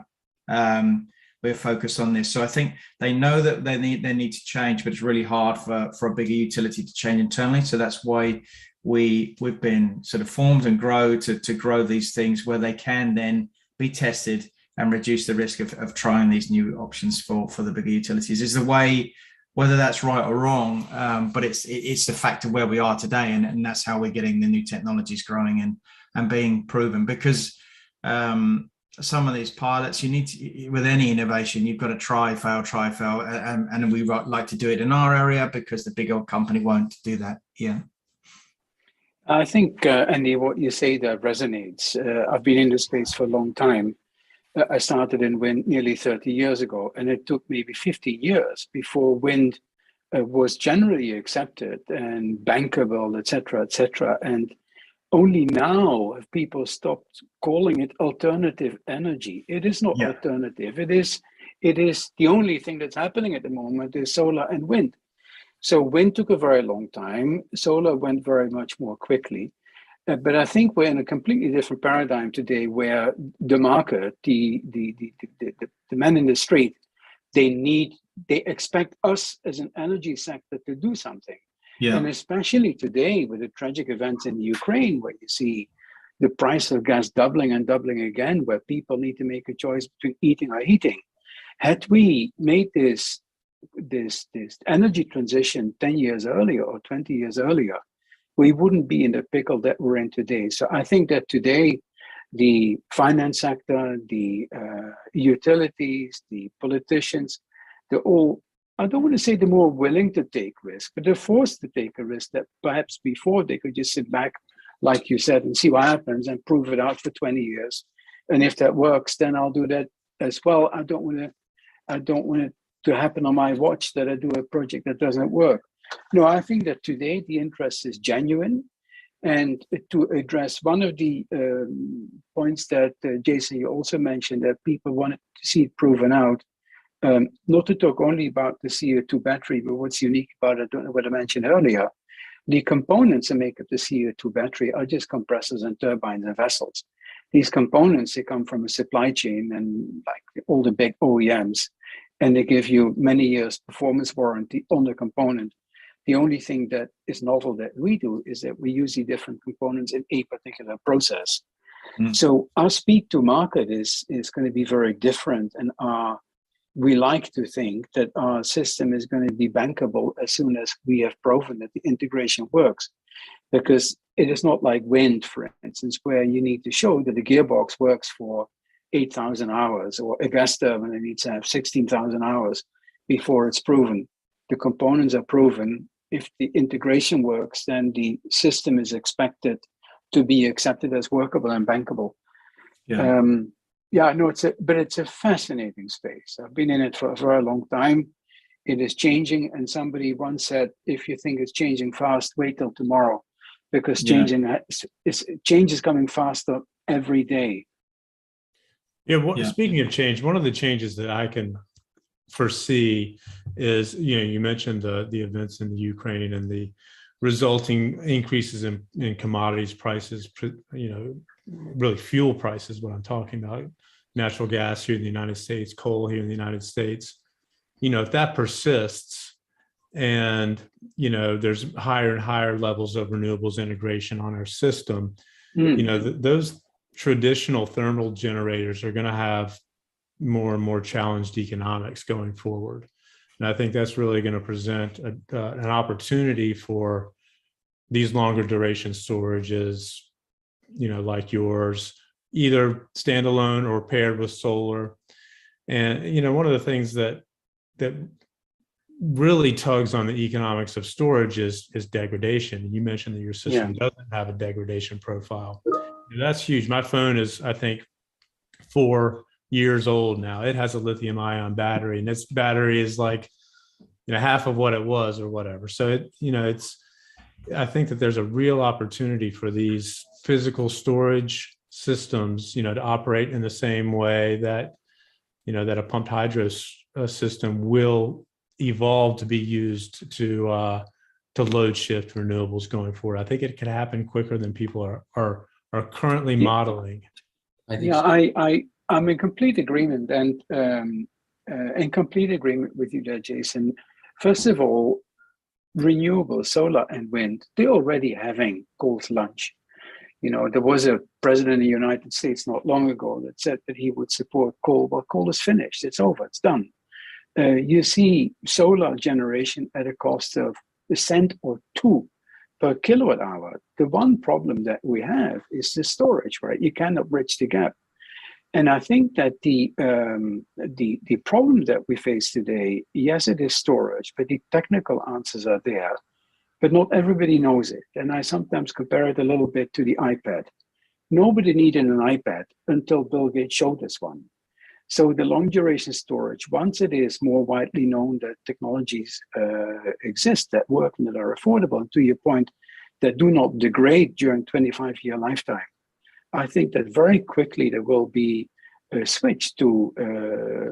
F: we're focused on this. So I think they know that they need to change, but it's really hard for a bigger utility to change internally. So that's why we've been sort of formed and grow to grow these things where they can then be tested and reduce the risk of trying these new options for the bigger utilities. Is the way, whether that's right or wrong, but it's the fact of where we are today, and that's how we're getting the new technologies growing and being proven. Because some of these pilots, you need to, with any innovation, you've got to try, fail, and we like to do it in our area because the big old company won't do that. Yeah.
G: I think, Andy, what you say there resonates. I've been in this space for a long time. I started in wind nearly 30 years ago, and it took maybe 50 years before wind was generally accepted and bankable, et cetera, and only now have people stopped calling it alternative energy. It is not alternative. It is the only thing that's happening at the moment is solar and wind. So wind took a very long time. Solar went very much more quickly. But I think we're in a completely different paradigm today, where the market, the men in the street, they expect us as an energy sector to do something. Yeah. And especially today with the tragic events in Ukraine, where you see the price of gas doubling and doubling again, where people need to make a choice between eating or heating. Had we made this energy transition 10 years earlier or 20 years earlier, we wouldn't be in the pickle that we're in today. So I think that today, the finance sector, the utilities, the politicians, they're all, I don't want to say they're more willing to take risks, but they're forced to take a risk that perhaps before they could just sit back, like you said, and see what happens and prove it out for 20 years. And if that works, then I'll do that as well. I don't want it to happen on my watch that I do a project that doesn't work. No, I think that today the interest is genuine. And to address one of the points that Jason, you also mentioned, that people wanted to see it proven out, not to talk only about the CO2 battery, but what's unique about it, I don't know what I mentioned earlier, the components that make up the CO2 battery are just compressors and turbines and vessels. These components, they come from a supply chain and like all the big OEMs, and they give you many years performance warranty on the component. The only thing that is novel that we do is that we use the different components in a particular process. So our speed to market is going to be very different, and we like to think that our system is going to be bankable as soon as we have proven that the integration works. Because it is not like wind, for instance, where you need to show that the gearbox works for 8,000 hours, or a gas turbine that needs to have 16,000 hours before it's proven. The components are proven. If the integration works, then the system is expected to be accepted as workable and bankable. It's a fascinating space. I've been in it for a very long time. It is changing, and somebody once said, if you think it's changing fast, wait till tomorrow, because change is coming faster every day.
E: Speaking of change, one of the changes that I can foresee is, you mentioned the events in the Ukraine and the resulting increases in commodities prices, really fuel prices, what I'm talking about, natural gas here in the United States, coal here in the United States. If that persists and, there's higher and higher levels of renewables integration on our system, those traditional thermal generators are going to have more and more challenged economics going forward. And I think that's really going to present an opportunity for these longer duration storages, like yours, either standalone or paired with solar. And, one of the things that really tugs on the economics of storage is degradation. You mentioned that your system doesn't have a degradation profile. And that's huge. My phone is, I think, 4 years old now. It has a lithium ion battery, and its battery is like, half of what it was or whatever. So I think that there's a real opportunity for these physical storage systems, to operate in the same way that, that a pumped hydro system will evolve to be used to load shift renewables going forward. I think it could happen quicker than people are currently modeling.
D: I think
G: Yeah,
D: so.
G: I'm in complete agreement, and in complete agreement with you there, Jason. First of all, renewable solar and wind, they're already having cold lunch. There was a president of the United States not long ago that said that he would support coal. Well, coal is finished. It's over. It's done. You see solar generation at a cost of $1 or $2 per kilowatt hour. The one problem that we have is the storage, right? You cannot bridge the gap. And I think that the problem that we face today, yes, it is storage, but the technical answers are there, but not everybody knows it. And I sometimes compare it a little bit to the iPad. Nobody needed an iPad until Bill Gates showed us one. So the long duration storage, once it is more widely known that technologies exist that work and that are affordable, and to your point, that do not degrade during 25-year lifetime, I think that very quickly there will be a switch to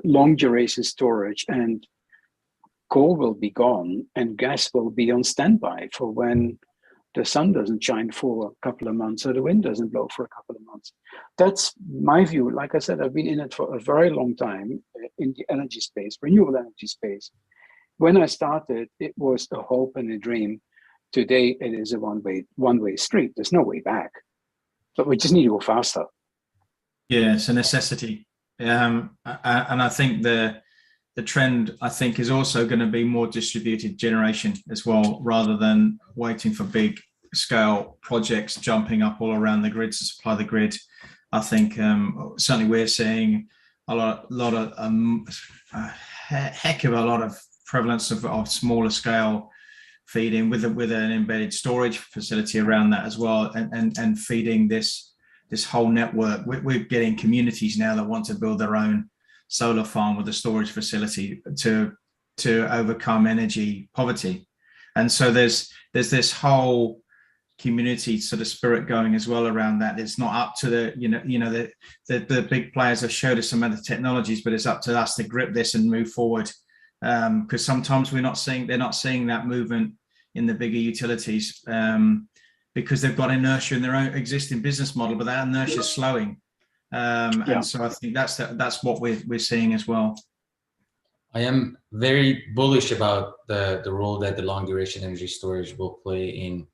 G: long duration storage, and coal will be gone and gas will be on standby for when the sun doesn't shine for a couple of months or the wind doesn't blow for a couple of months. That's my view. Like I said, I've been in it for a very long time in the energy space, renewable energy space. When I started, it was a hope and a dream. Today, it is a one-way street. There's no way back. But we just need to go faster.
F: Yeah, it's a necessity. And I think the trend, I think, is also going to be more distributed generation as well, rather than waiting for big scale projects jumping up all around the grid to supply the grid. I think certainly we're seeing a heck of a lot of prevalence of smaller scale feeding with an embedded storage facility around that as well, and feeding this whole network. We're getting communities now that want to build their own solar farm with a storage facility to overcome energy poverty. And so there's this whole community sort of spirit going as well around that. It's not up to the big players have showed us some other technologies, but it's up to us to grip this and move forward. Because sometimes they're not seeing that movement in the bigger utilities, because they've got inertia in their own existing business model, but that inertia is slowing. And so I think that's what we're seeing as well.
D: I am very bullish about the role that the long duration energy storage will play in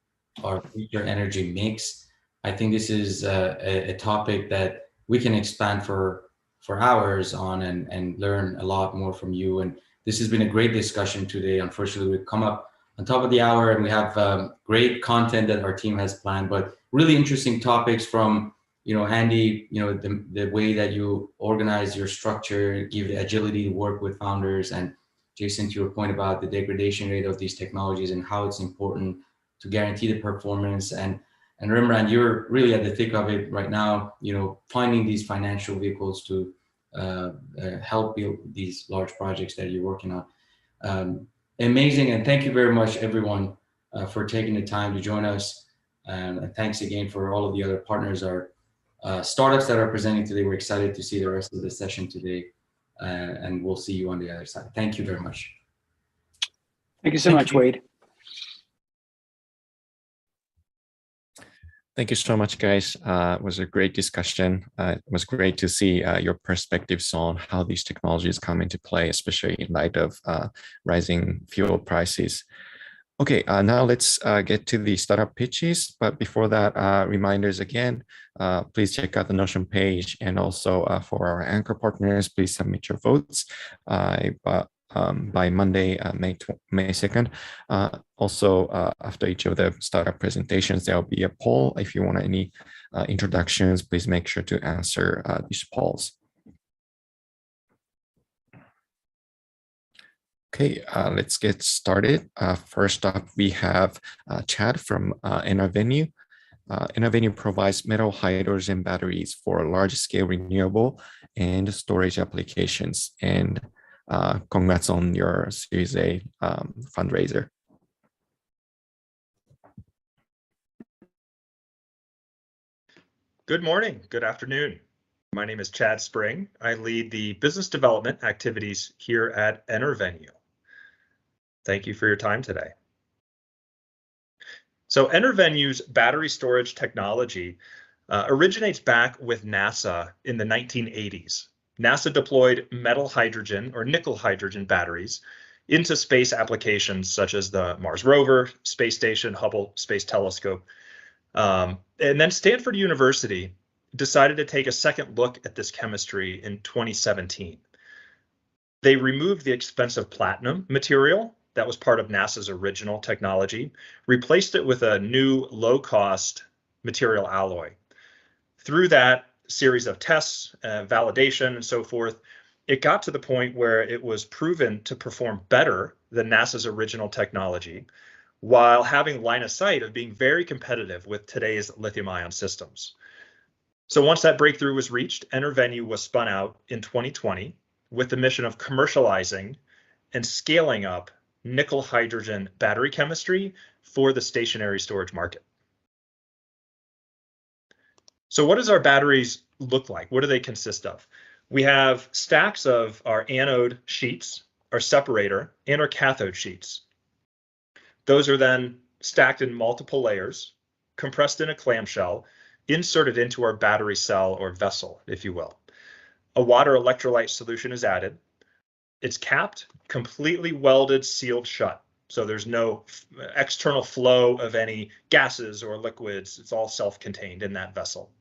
D: our future energy mix. I think this is a topic that we can expand for hours on and learn a lot more from you. And this has been a great discussion today. Unfortunately, we've come up on top of the hour and we have great content that our team has planned, but really interesting topics from, Andy, the way that you organize your structure, give the agility to work with founders, and Jason, to your point about the degradation rate of these technologies and how it's important to guarantee the performance. And Rembrandt, you're really at the thick of it right now, finding these financial vehicles to help build these large projects that you're working on. Amazing, and thank you very much, everyone, for taking the time to join us. And thanks again for all of the other partners, our startups that are presenting today. We're excited to see the rest of the session today, and we'll see you on the other side. Thank you very much.
G: Thank you so much, Wade.
B: Thank you so much, guys. It was a great discussion. It was great to see your perspectives on how these technologies come into play, especially in light of rising fuel prices. Okay, now let's get to the startup pitches. But before that, reminders again, please check out the Notion page. And also for our anchor partners, please submit your votes by Monday, May 2nd. Also, after each of the startup presentations, there'll be a poll. If you want any introductions, please make sure to answer these polls. Okay, let's get started. First up, we have Chad from Enervenue. Enervenue provides metal hydrogen batteries for large-scale renewable and storage applications. And congrats on your Series A fundraiser.
H: Good morning, good afternoon. My name is Chad Spring. I lead the business development activities here at EnerVenue. Thank you for your time today. So EnerVenue's battery storage technology originates back with NASA in the 1980s. NASA deployed metal hydrogen or nickel hydrogen batteries into space applications such as the Mars rover, space station, Hubble Space Telescope. And then Stanford University decided to take a second look at this chemistry in 2017. They removed the expensive platinum material that was part of NASA's original technology, replaced it with a new low-cost material alloy. Through that series of tests, validation, and so forth, it got to the point where it was proven to perform better than NASA's original technology, while having line of sight of being very competitive with today's lithium-ion systems. So once that breakthrough was reached, EnerVenue was spun out in 2020 with the mission of commercializing and scaling up nickel hydrogen battery chemistry for the stationary storage market. So what does our batteries look like? What do they consist of? We have stacks of our anode sheets, our separator, and our cathode sheets. Those are then stacked in multiple layers, compressed in a clamshell, inserted into our battery cell or vessel, if you will. A water electrolyte solution is added. It's capped, completely welded, sealed shut. So there's no external flow of any gases or liquids. It's all self-contained in that vessel.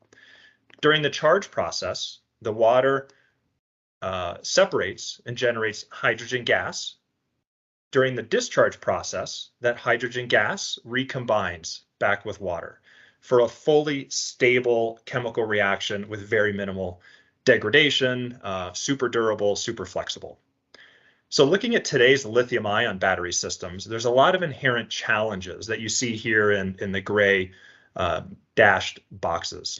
H: During the charge process, the water separates and generates hydrogen gas. During the discharge process, that hydrogen gas recombines back with water for a fully stable chemical reaction with very minimal degradation, super durable, super flexible. So looking at today's lithium-ion battery systems, there's a lot of inherent challenges that you see here in the gray dashed boxes.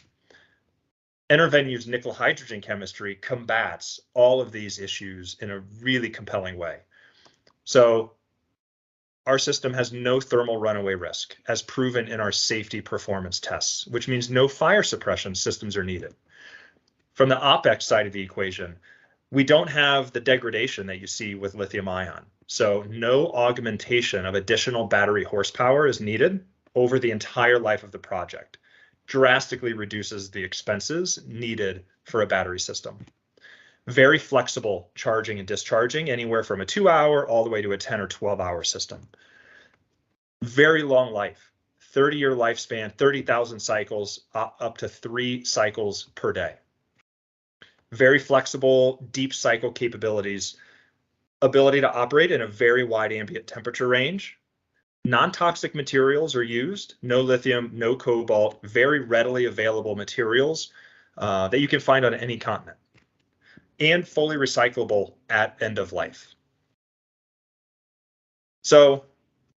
H: EnerVenue's nickel hydrogen chemistry combats all of these issues in a really compelling way. So our system has no thermal runaway risk, as proven in our safety performance tests, which means no fire suppression systems are needed. From the OpEx side of the equation, we don't have the degradation that you see with lithium ion. So no augmentation of additional battery horsepower is needed over the entire life of the project. Drastically reduces the expenses needed for a battery system. Very flexible charging and discharging, anywhere from a 2-hour all the way to a 10 or 12-hour system. Very long life, 30-year lifespan, 30,000 cycles, up to 3 cycles per day. Very flexible, deep cycle capabilities, ability to operate in a very wide ambient temperature range. Non-toxic materials are used, no lithium, no cobalt, very readily available materials that you can find on any continent, and fully recyclable at end of life. So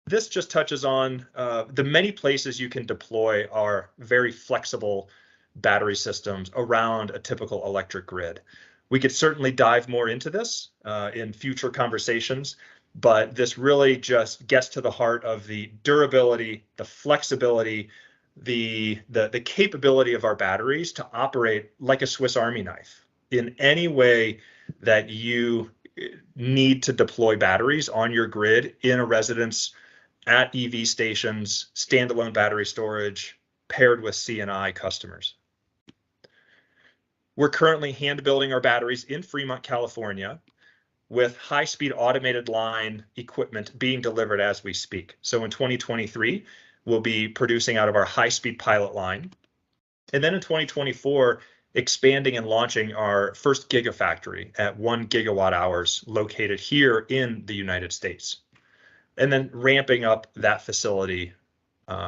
H: this just touches on the many places you can deploy our very flexible battery systems around a typical electric grid. We could certainly dive more into this in future conversations, but this really just gets to the heart of the durability, the flexibility, the capability of our batteries to operate like a Swiss Army knife in any way that you need to deploy batteries on your grid in a residence, at EV stations, standalone battery storage, paired with C&I customers. We're currently hand building our batteries in Fremont, California, with high-speed automated line equipment being delivered as we speak. So in 2023, we'll be producing out of our high-speed pilot line. And then in 2024, expanding and launching our first gigafactory at 1 gigawatt hours located here in the United States. And then ramping up that facility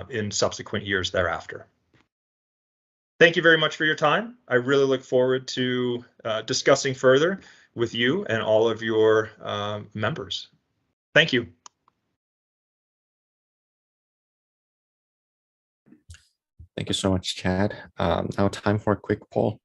H: in subsequent years thereafter. Thank you very much for your time. I really look forward to discussing further with you and all of your members. Thank you.
B: Thank you so much, Chad. Now time for a quick poll.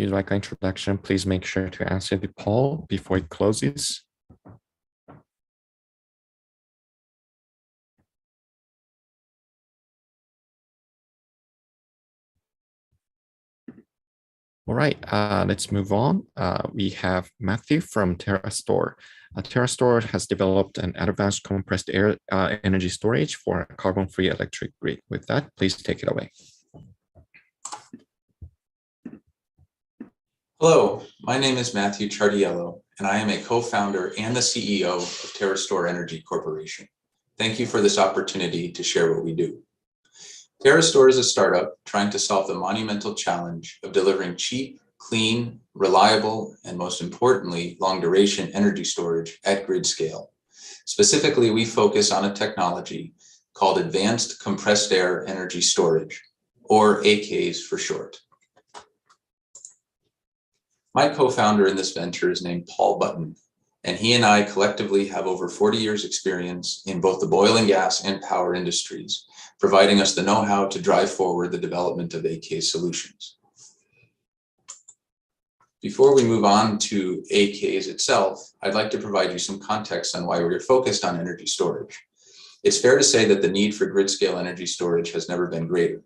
B: If you'd like an introduction, please make sure to answer the poll before it closes. All right, let's move on. We have Matthew from TerraStore. TerraStore has developed an advanced compressed air energy storage for a carbon-free electric grid. With that, please take it away.
I: Hello, my name is Matthew Chardiello, and I am a co-founder and the CEO of TerraStore Energy Corporation. Thank you for this opportunity to share what we do. TerraStore is a startup trying to solve the monumental challenge of delivering cheap, clean, reliable, and most importantly, long-duration energy storage at grid scale. Specifically, we focus on a technology called Advanced Compressed Air Energy Storage, or ACAS for short. My co-founder in this venture is named Paul Button, and he and I collectively have over 40 years experience in both the oil and gas and power industries, providing us the know-how to drive forward the development of ACAS solutions. Before we move on to ACAS itself, I'd like to provide you some context on why we're focused on energy storage. It's fair to say that the need for grid-scale energy storage has never been greater,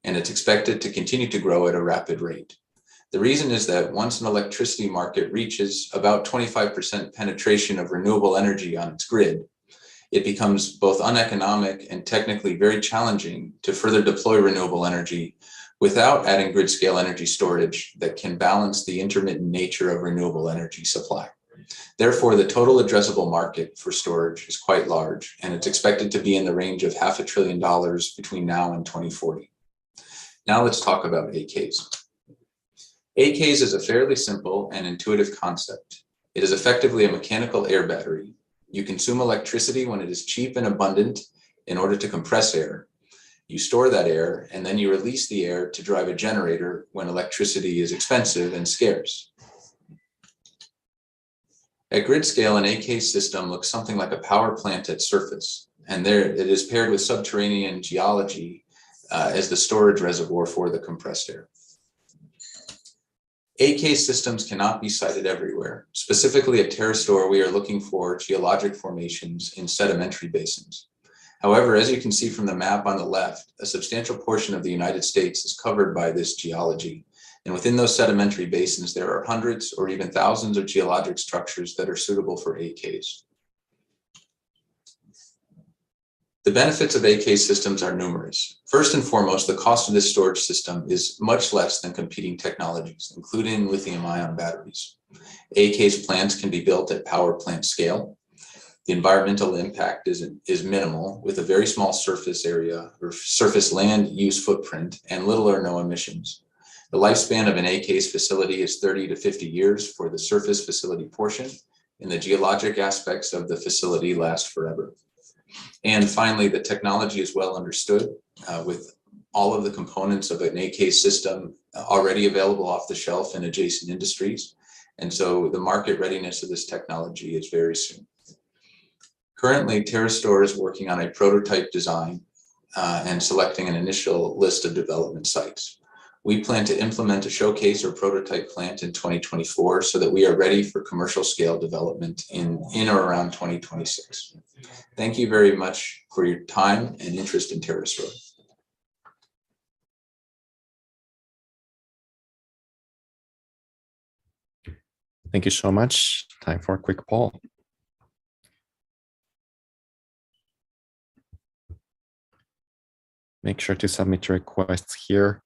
I: and it's expected to continue to grow at a rapid rate. The reason is that once an electricity market reaches about 25% penetration of renewable energy on its grid, it becomes both uneconomic and technically very challenging to further deploy renewable energy without adding grid-scale energy storage that can balance the intermittent nature of renewable energy supply. Therefore, the total addressable market for storage is quite large, and it's expected to be in the range of $500 billion between now and 2040. Now let's talk about ACAS. ACAS is a fairly simple and intuitive concept. It is effectively a mechanical air battery. You consume electricity when it is cheap and abundant in order to compress air. You store that air, and then you release the air to drive a generator when electricity is expensive and scarce. At grid scale, an ACAS system looks something like a power plant at surface, and there it is paired with subterranean geology as the storage reservoir for the compressed air. ACAS systems cannot be sited everywhere. Specifically at TerraStore, we are looking for geologic formations in sedimentary basins. However, as you can see from the map on the left, a substantial portion of the United States is covered by this geology. And within those sedimentary basins, there are hundreds or even thousands of geologic structures that are suitable for ACAS. The benefits of ACAS systems are numerous. First and foremost, the cost of this storage system is much less than competing technologies, including lithium-ion batteries. ACAS plants can be built at power plant scale. The environmental impact is minimal, with a very small surface area or surface land use footprint and little or no emissions. The lifespan of an ACAS facility is 30 to 50 years for the surface facility portion, and the geologic aspects of the facility last forever. And finally, the technology is well understood with all of the components of an ACAS system already available off the shelf in adjacent industries. And so the market readiness of this technology is very soon. Currently, TerraStore is working on a prototype design and selecting an initial list of development sites. We plan to implement a showcase or prototype plant in 2024 so that we are ready for commercial scale development in or around 2026. Thank you very much for your time and interest in TerraStore.
B: Thank you so much. Time for a quick poll. Make sure to submit your requests here.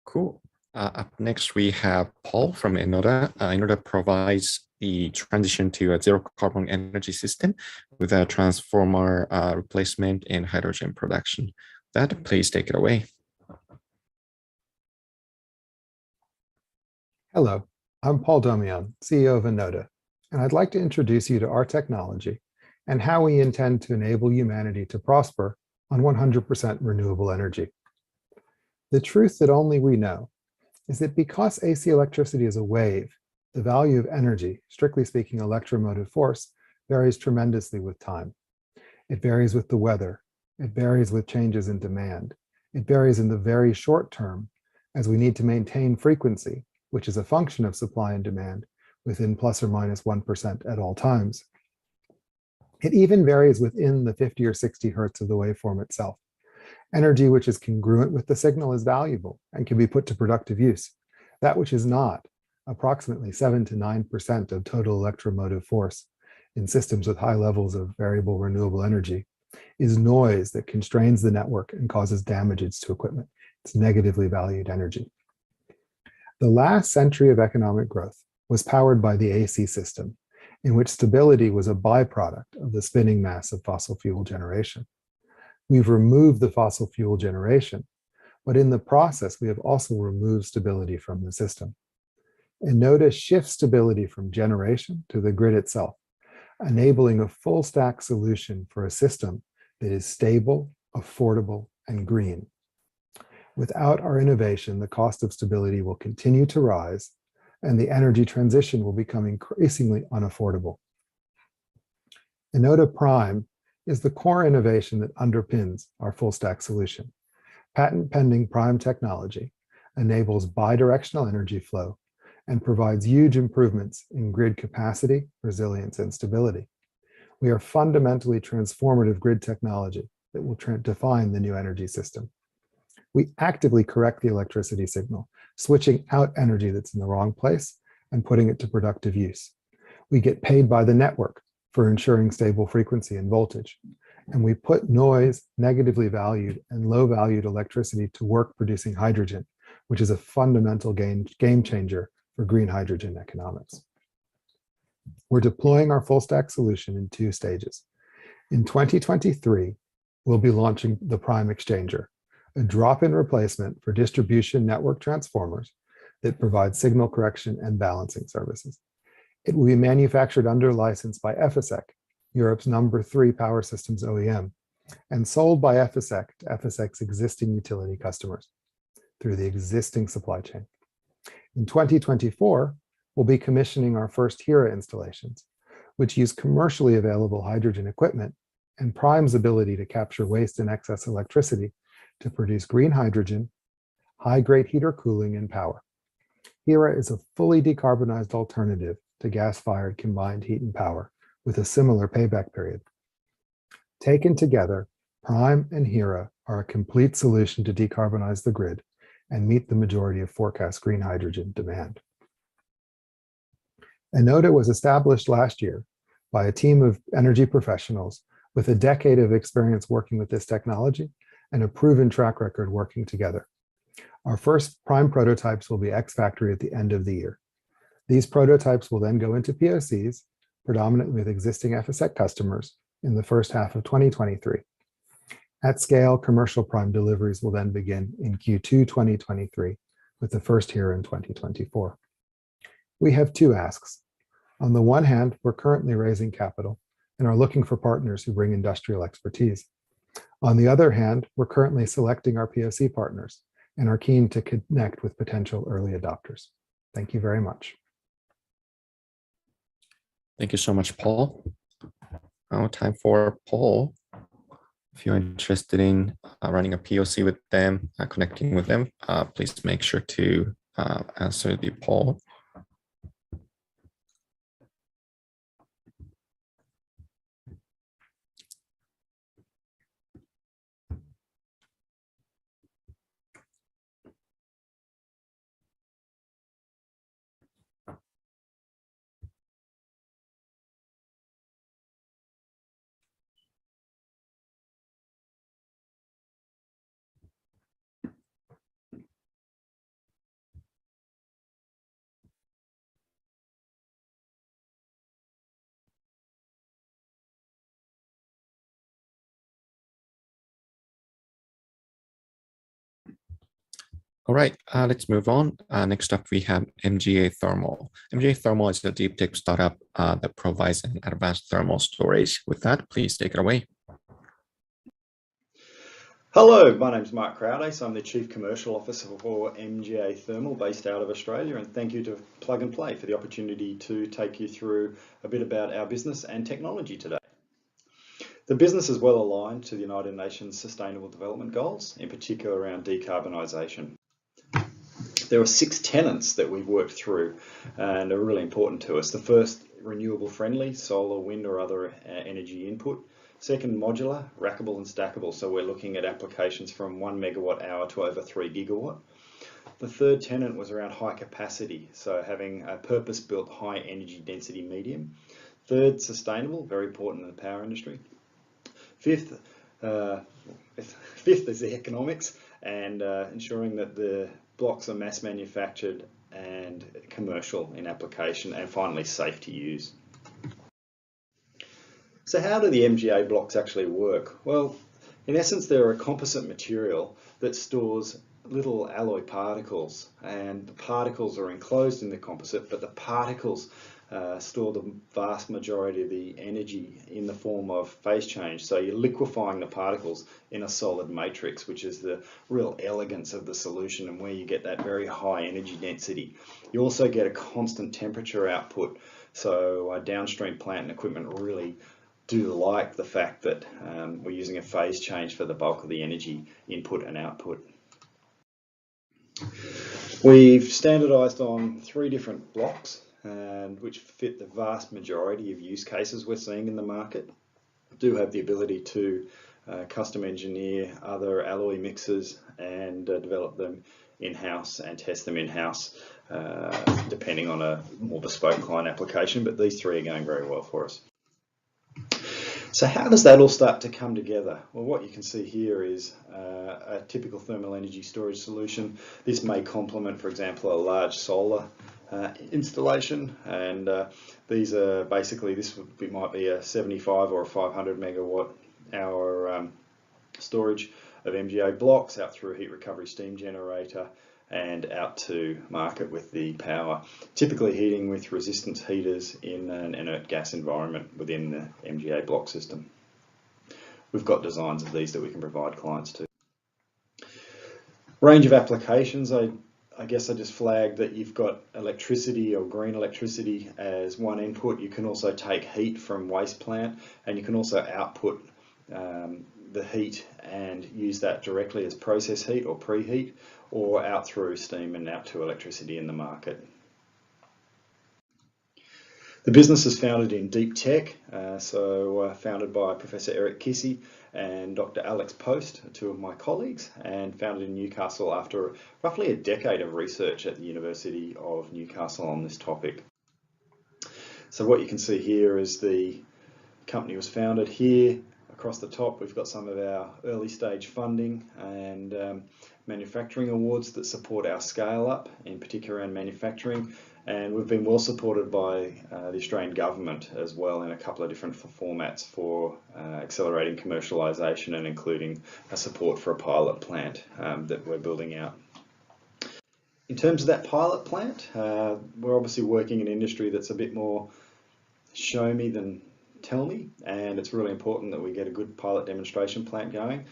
B: Cool. Up next, we have Paul from Enoda. Enoda provides the transition to a zero carbon energy system with a transformer replacement and hydrogen production. That, please take it away.
J: Hello, I'm Paul Domian, CEO of Enoda, and I'd like to introduce you to our technology and how we intend to enable humanity to prosper on 100% renewable energy. The truth that only we know is that because AC electricity is a wave, the value of energy, strictly speaking electromotive force, varies tremendously with time. It varies with the weather. It varies with changes in demand. It varies in the very short term as we need to maintain frequency, which is a function of supply and demand, within plus or minus 1% at all times. It even varies within the 50 or 60 hertz of the waveform itself. Energy which is congruent with the signal is valuable and can be put to productive use. That which is not, approximately 7 to 9% of total electromotive force in systems with high levels of variable renewable energy, is noise that constrains the network and causes damages to equipment. It's negatively valued energy. The last century of economic growth was powered by the AC system, in which stability was a byproduct of the spinning mass of fossil fuel generation. We've removed the fossil fuel generation, but in the process, we have also removed stability from the system. Enoda shifts stability from generation to the grid itself, enabling a full stack solution for a system that is stable, affordable, and green. Without our innovation, the cost of stability will continue to rise, and the energy transition will become increasingly unaffordable. Enoda Prime is the core innovation that underpins our full stack solution. Patent pending Prime technology enables bidirectional energy flow and provides huge improvements in grid capacity, resilience, and stability. We are fundamentally transformative grid technology that will define the new energy system. We actively correct the electricity signal, switching out energy that's in the wrong place and putting it to productive use. We get paid by the network for ensuring stable frequency and voltage. And we put noise, negatively valued, and low valued electricity to work producing hydrogen, which is a fundamental game changer for green hydrogen economics. We're deploying our full stack solution in 2 stages. In 2023, we'll be launching the Prime Exchanger, a drop-in replacement for distribution network transformers that provide signal correction and balancing services. It will be manufactured under license by FSEC, Europe's #3 power systems OEM, and sold by FSEC to FSEC's existing utility customers through the existing supply chain. In 2024, we'll be commissioning our first HERA installations, which use commercially available hydrogen equipment and Prime's ability to capture waste and excess electricity to produce green hydrogen, high-grade heater cooling, and power. HERA is a fully decarbonized alternative to gas-fired combined heat and power with a similar payback period. Taken together, Prime and HERA are a complete solution to decarbonize the grid and meet the majority of forecast green hydrogen demand. Enoda was established last year by a team of energy professionals with a decade of experience working with this technology and a proven track record working together. Our first Prime prototypes will be X-Factory at the end of the year. These prototypes will then go into POCs, predominantly with existing FSEC customers, in the first half of 2023. At scale, commercial Prime deliveries will then begin in Q2 2023, with the first HERA in 2024. We have 2 asks. On the one hand, we're currently raising capital and are looking for partners who bring industrial expertise. On the other hand, we're currently selecting our POC partners and are keen to connect with potential early adopters. Thank you very much.
B: Thank you so much, Paul. Now time for Paul. If you're interested in running a POC with them, connecting with them, please make sure to answer the poll. All right, let's move on. Next up, we have MGA Thermal. MGA Thermal is a deep tech startup that provides an advanced thermal storage. With that, please take it away.
K: Hello, my name is Mark Crowdace. I'm the Chief Commercial Officer for MGA Thermal based out of Australia, and thank you to Plug and Play for the opportunity to take you through a bit about our business and technology today. The business is well aligned to the United Nations Sustainable Development Goals, in particular around decarbonisation. There are 6 tenets that we've worked through and are really important to us. The first, renewable friendly, solar, wind or other energy input. Second, modular, rackable and stackable. So we're looking at applications from 1 megawatt hour to over 3 gigawatt. The third tenet was around high capacity. So having a purpose-built high energy density medium. Third, sustainable, very important in the power industry. Fifth is the economics and ensuring that the blocks are mass manufactured and commercial in application. And finally, safe to use. So how do the MGA blocks actually work? Well, in essence, they're a composite material that stores little alloy particles, and the particles are enclosed in the composite, but the particles store the vast majority of the energy in the form of phase change. So you're liquefying the particles in a solid matrix, which is the real elegance of the solution and where you get that very high energy density. You also get a constant temperature output, so downstream plant and equipment really do like the fact that we're using a phase change for the bulk of the energy input and output. We've standardized on 3 different blocks and which fit the vast majority of use cases we're seeing in the market. Do have the ability to custom engineer other alloy mixes and develop them in-house and test them in-house depending on a more bespoke client application, but these 3 are going very well for us. So how does that all start to come together? Well, what you can see here is a typical thermal energy storage solution. This may complement, for example, a large solar installation, and these are basically, might be a 75 or a 500 megawatt hour storage of MGA blocks out through a heat recovery steam generator and out to market with the power, typically heating with resistance heaters in an inert gas environment within the MGA block system. We've got designs of these that we can provide clients to. Range of applications, I guess I just flagged that you've got electricity or green electricity as one input. You can also take heat from waste plant, and you can also output the heat and use that directly as process heat or preheat, or out through steam and out to electricity in the market. The business is founded in deep tech, founded by Professor Eric Kissy and Dr. Alex Post, 2 of my colleagues, and founded in Newcastle after roughly a decade of research at the University of Newcastle on this topic. So what you can see here is the company was founded here. Across the top, we've got some of our early stage funding and manufacturing awards that support our scale up, in particular around manufacturing. And we've been well supported by the Australian government as well in a couple of different formats for accelerating commercialisation and including a support for a pilot plant that we're building out. In terms of that pilot plant, we're obviously working in an industry that's a bit more show me than tell me, and it's really important that we get a good pilot demonstration plant going.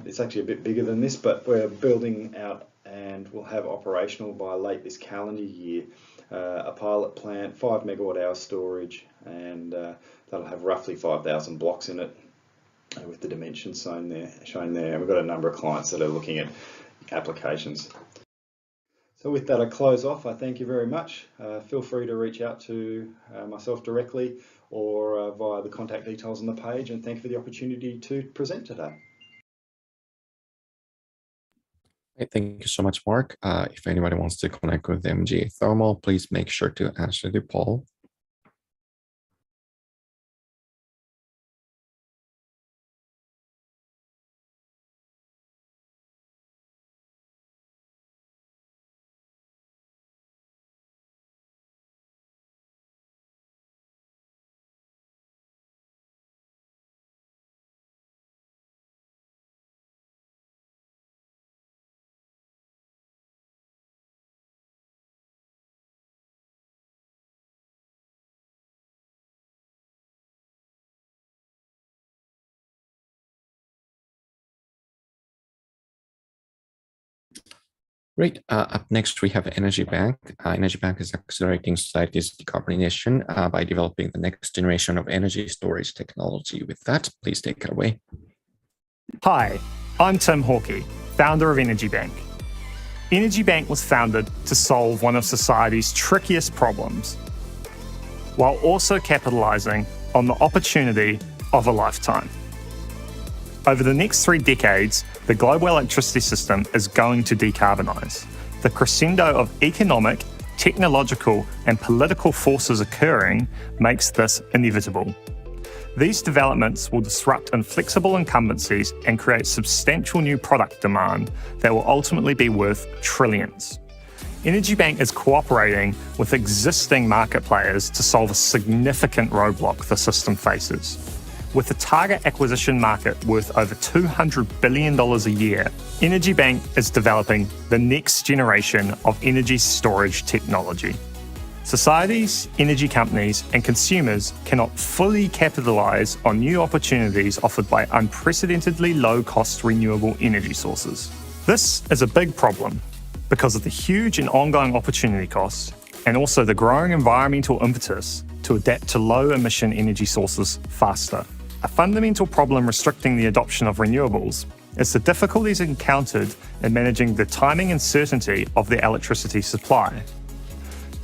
K: It's actually a bit bigger than this, but we're building out and we'll have operational by late this calendar year a pilot plant, 5 megawatt hour storage, and that'll have roughly 5,000 blocks in it with the dimensions shown there. And we've got a number of clients that are looking at applications. So with that, I close off. I thank you very much. Feel free to reach out to myself directly or via the contact details on the page, and thank you for the opportunity to present today.
B: Thank you so much, Mark. If anybody wants to connect with MGA Thermal, please make sure to answer the poll. Great. Up next, we have Energy Bank. Energy Bank is accelerating society's decarbonization by developing the next generation of energy storage technology. With that, please take it away.
L: Hi, I'm Tim Hawkey, founder of Energy Bank. Energy Bank was founded to solve one of society's trickiest problems, while also capitalising on the opportunity of a lifetime. Over the next 3 decades, the global electricity system is going to decarbonise. The crescendo of economic, technological and political forces occurring makes this inevitable. These developments will disrupt inflexible incumbencies and create substantial new product demand that will ultimately be worth trillions. Energy Bank is cooperating with existing market players to solve a significant roadblock the system faces. With the target acquisition market worth over $200 billion a year, Energy Bank is developing the next generation of energy storage technology. Societies, energy companies, and consumers cannot fully capitalise on new opportunities offered by unprecedentedly low-cost renewable energy sources. This is a big problem because of the huge and ongoing opportunity costs and also the growing environmental impetus to adapt to low-emission energy sources faster. A fundamental problem restricting the adoption of renewables is the difficulties encountered in managing the timing and certainty of the electricity supply.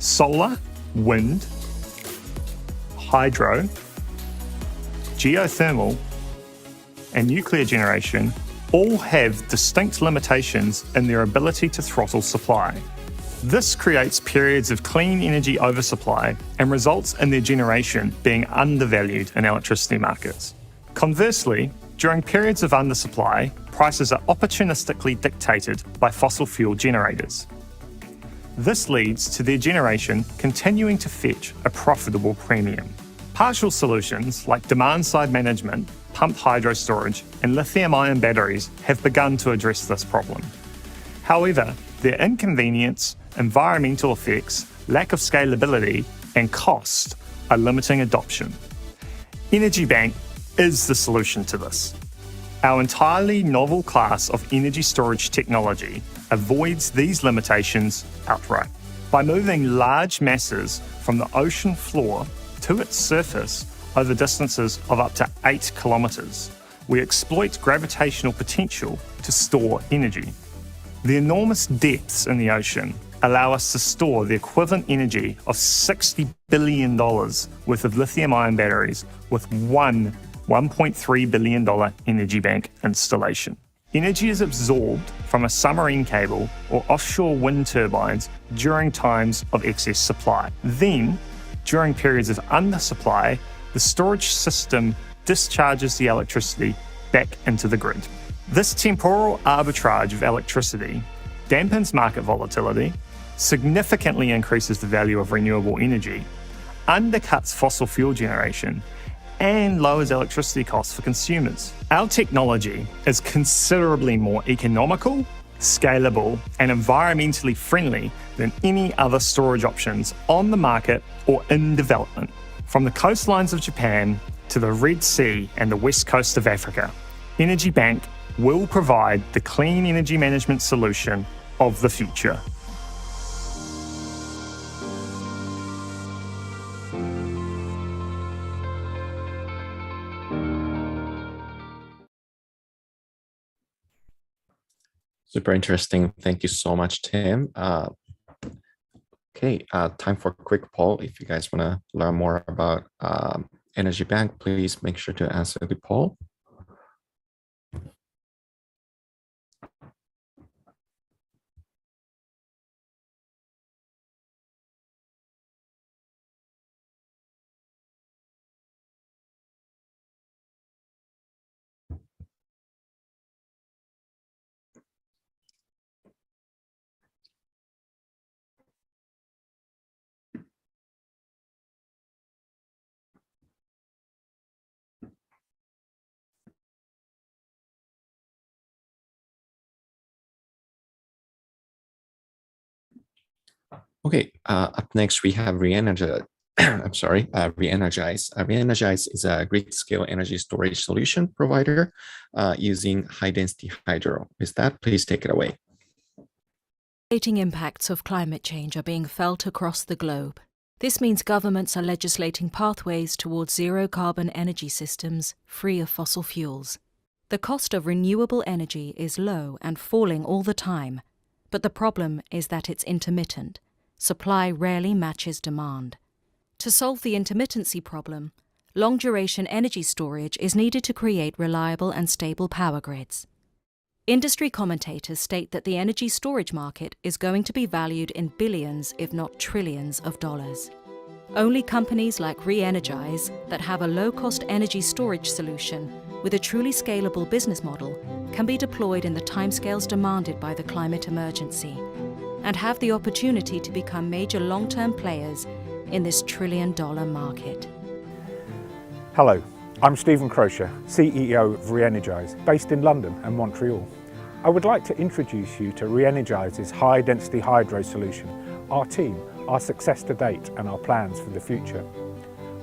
L: Solar, wind, hydro, geothermal, and nuclear generation all have distinct limitations in their ability to throttle supply. This creates periods of clean energy oversupply and results in their generation being undervalued in electricity markets. Conversely, during periods of undersupply, prices are opportunistically dictated by fossil fuel generators. This leads to their generation continuing to fetch a profitable premium. Partial solutions like demand-side management, pumped hydro storage, and lithium-ion batteries have begun to address this problem. However, their inconvenience, environmental effects, lack of scalability, and cost are limiting adoption. Energy Bank is the solution to this. Our entirely novel class of energy storage technology avoids these limitations outright. By moving large masses from the ocean floor to its surface over distances of up to 8 kilometres, we exploit gravitational potential to store energy. The enormous depths in the ocean allow us to store the equivalent energy of $60 billion worth of lithium-ion batteries with one $1.3 billion Energy Bank installation. Energy is absorbed from a submarine cable or offshore wind turbines during times of excess supply. Then, during periods of undersupply, the storage system discharges the electricity back into the grid. This temporal arbitrage of electricity dampens market volatility, significantly increases the value of renewable energy, undercuts fossil fuel generation, and lowers electricity costs for consumers. Our technology is considerably more economical, scalable, and environmentally friendly than any other storage options on the market or in development. From the coastlines of Japan to the Red Sea and the west coast of Africa, Energy Bank will provide the clean energy management solution of the future.
B: Super interesting. Thank you so much, Tim. Okay, time for a quick poll. If you guys want to learn more about Energy Bank, please make sure to answer the poll. Okay, up next we have Reenergize. Reenergize. Reenergize is a grid-scale energy storage solution provider using high-density hydro. With that, please take it away.
M: Devastating impacts of climate change are being felt across the globe. This means governments are legislating pathways towards zero-carbon energy systems free of fossil fuels. The cost of renewable energy is low and falling all the time, but the problem is that it's intermittent. Supply rarely matches demand. To solve the intermittency problem, long-duration energy storage is needed to create reliable and stable power grids. Industry commentators state that the energy storage market is going to be valued in billions, if not trillions, of dollars. Only companies like Re-Energize, that have a low-cost energy storage solution with a truly scalable business model, can be deployed in the timescales demanded by the climate emergency and have the opportunity to become major long-term players in this trillion-dollar market.
N: Hello, I'm Stephen Crocher, CEO of Re-Energize, based in London and Montreal. I would like to introduce you to Re-Energize's high-density hydro solution, our team, our success to date and our plans for the future.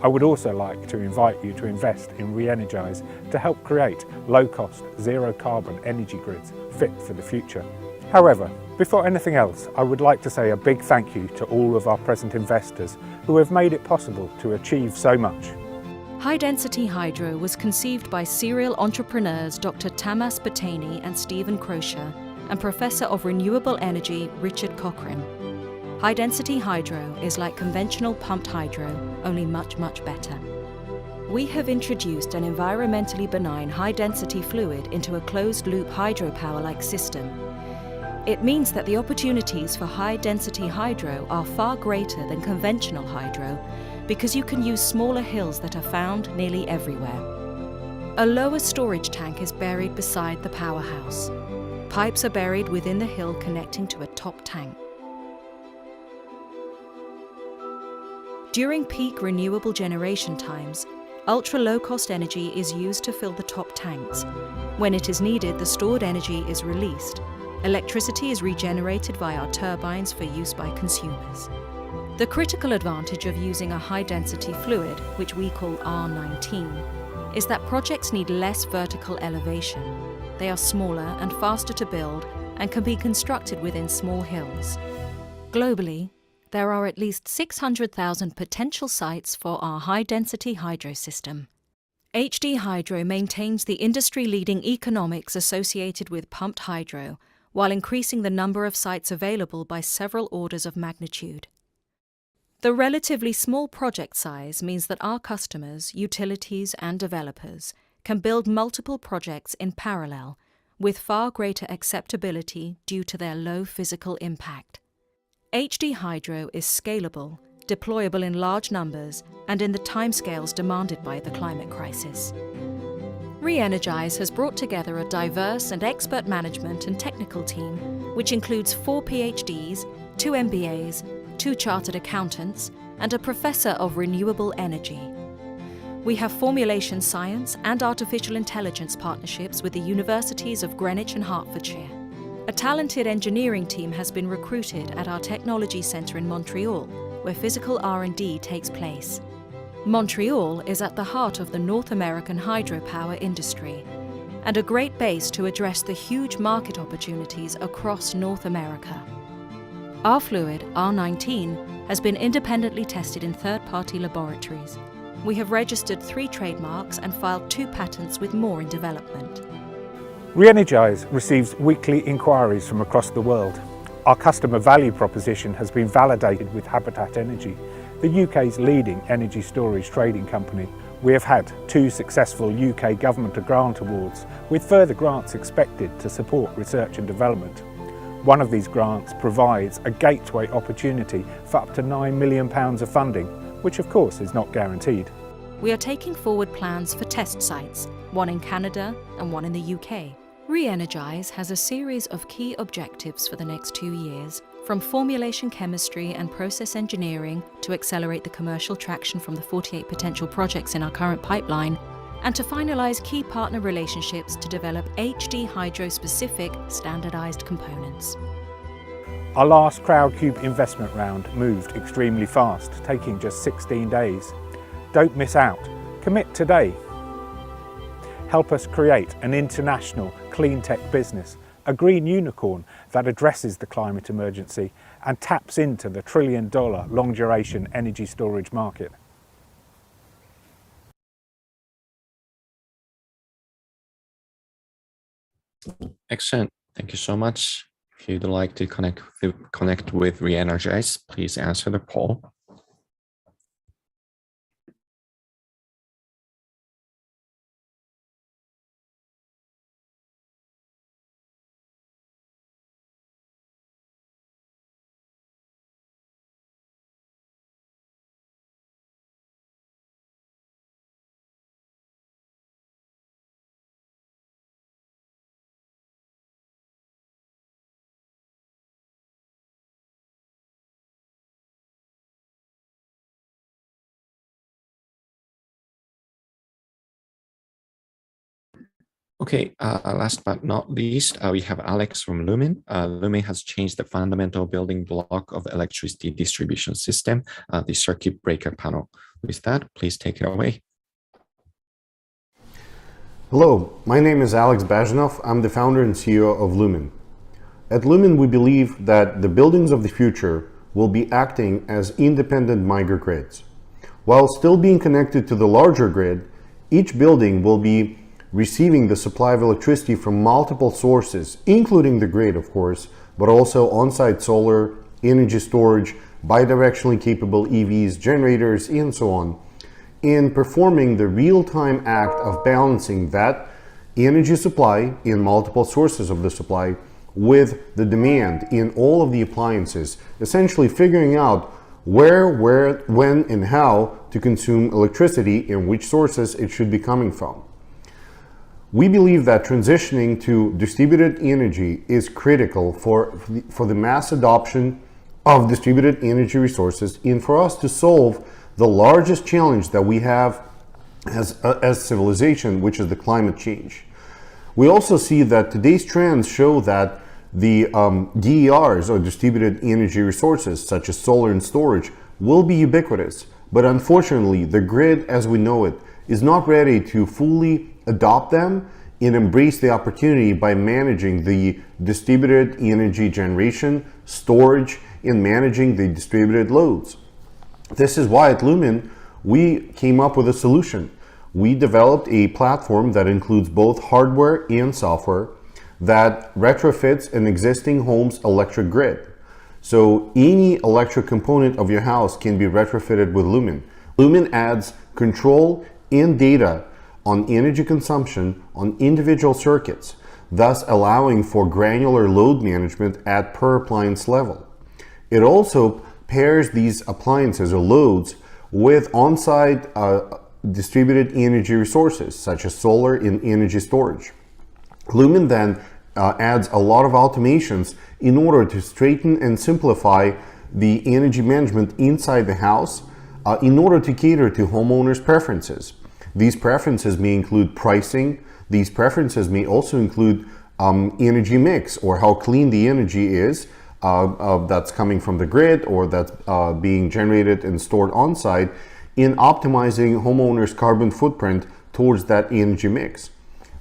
N: I would also like to invite you to invest in Re-Energize to help create low-cost, zero-carbon energy grids fit for the future. However, before anything else, I would like to say a big thank you to all of our present investors who have made it possible to achieve so much.
M: High-density hydro was conceived by serial entrepreneurs Dr. Tamas Batani and Stephen Crocher and Professor of Renewable Energy Richard Cochrane. High-density hydro is like conventional pumped hydro, only much, much better. We have introduced an environmentally benign high-density fluid into a closed-loop hydropower-like system. It means that the opportunities for high-density hydro are far greater than conventional hydro because you can use smaller hills that are found nearly everywhere. A lower storage tank is buried beside the powerhouse. Pipes are buried within the hill connecting to a top tank. During peak renewable generation times, ultra-low-cost energy is used to fill the top tanks. When it is needed, the stored energy is released. Electricity is regenerated via our turbines for use by consumers. The critical advantage of using a high-density fluid, which we call R19, is that projects need less vertical elevation. They are smaller and faster to build and can be constructed within small hills. Globally, there are at least 600,000 potential sites for our high-density hydro system. HD Hydro maintains the industry-leading economics associated with pumped hydro, while increasing the number of sites available by several orders of magnitude. The relatively small project size means that our customers, utilities and developers can build multiple projects in parallel with far greater acceptability due to their low physical impact. HD Hydro is scalable, deployable in large numbers and in the timescales demanded by the climate crisis. Re-Energize has brought together a diverse and expert management and technical team which includes 4 PhDs, 2 MBAs, 2 chartered accountants, and a professor of renewable energy. We have formulation science and artificial intelligence partnerships with the universities of Greenwich and Hertfordshire. A talented engineering team has been recruited at our technology centre in Montreal, where physical R&D takes place. Montreal is at the heart of the North American hydropower industry and a great base to address the huge market opportunities across North America. Our fluid, R19, has been independently tested in third-party laboratories. We have registered 3 trademarks and filed 2 patents with more in development.
N: Re-Energize receives weekly inquiries from across the world. Our customer value proposition has been validated with Habitat Energy, the UK's leading energy storage trading company. We have had 2 successful UK government grant awards, with further grants expected to support research and development. One of these grants provides a gateway opportunity for up to £9 million of funding, which of course is not guaranteed.
M: We are taking forward plans for test sites, one in Canada and one in the UK. Re-Energize has a series of key objectives for the next 2 years, from formulation chemistry and process engineering to accelerate the commercial traction from the 48 potential projects in our current pipeline, and to finalize key partner relationships to develop HD Hydro-specific standardized components.
N: Our last Crowdcube investment round moved extremely fast, taking just 16 days. Don't miss out. Commit today. Help us create an international clean tech business a green unicorn that addresses the climate emergency and taps into the $1 trillion long-duration energy storage market.
B: Excellent. Thank you so much. If you'd like to connect with Reenergize, please answer the poll. Okay, last but not least, we have Alex from Lumen. Lumen has changed the fundamental building block of electricity distribution system, the circuit breaker panel. With that, please take it away.
O: Hello, my name is Alex Bazhanov. I'm the founder and CEO of Lumen. At Lumen, we believe that the buildings of the future will be acting as independent microgrids. While still being connected to the larger grid, each building will be receiving the supply of electricity from multiple sources, including the grid, of course, but also on-site solar, energy storage, bidirectionally capable EVs, generators, and so on, in performing the real-time act of balancing that energy supply in multiple sources of the supply with the demand in all of the appliances, essentially figuring out where, when, and how to consume electricity and which sources it should be coming from. We believe that transitioning to distributed energy is critical for the mass adoption of distributed energy resources and for us to solve the largest challenge that we have as civilization, which is the climate change. We also see that today's trends show that the DERs, or distributed energy resources, such as solar and storage, will be ubiquitous. But unfortunately, the grid as we know it is not ready to fully adopt them and embrace the opportunity by managing the distributed energy generation, storage, and managing the distributed loads. This is why at Lumen, we came up with a solution. We developed a platform that includes both hardware and software that retrofits an existing home's electric grid. So any electric component of your house can be retrofitted with Lumen. Lumen adds control and data on energy consumption on individual circuits, thus allowing for granular load management at per appliance level. It also pairs these appliances or loads with on-site distributed energy resources, such as solar and energy storage. Lumen then adds a lot of automations in order to straighten and simplify the energy management inside the house in order to cater to homeowners' preferences. These preferences may include pricing. These preferences may also include energy mix, or how clean the energy is that's coming from the grid or that's being generated and stored on site, in optimizing homeowners' carbon footprint towards that energy mix.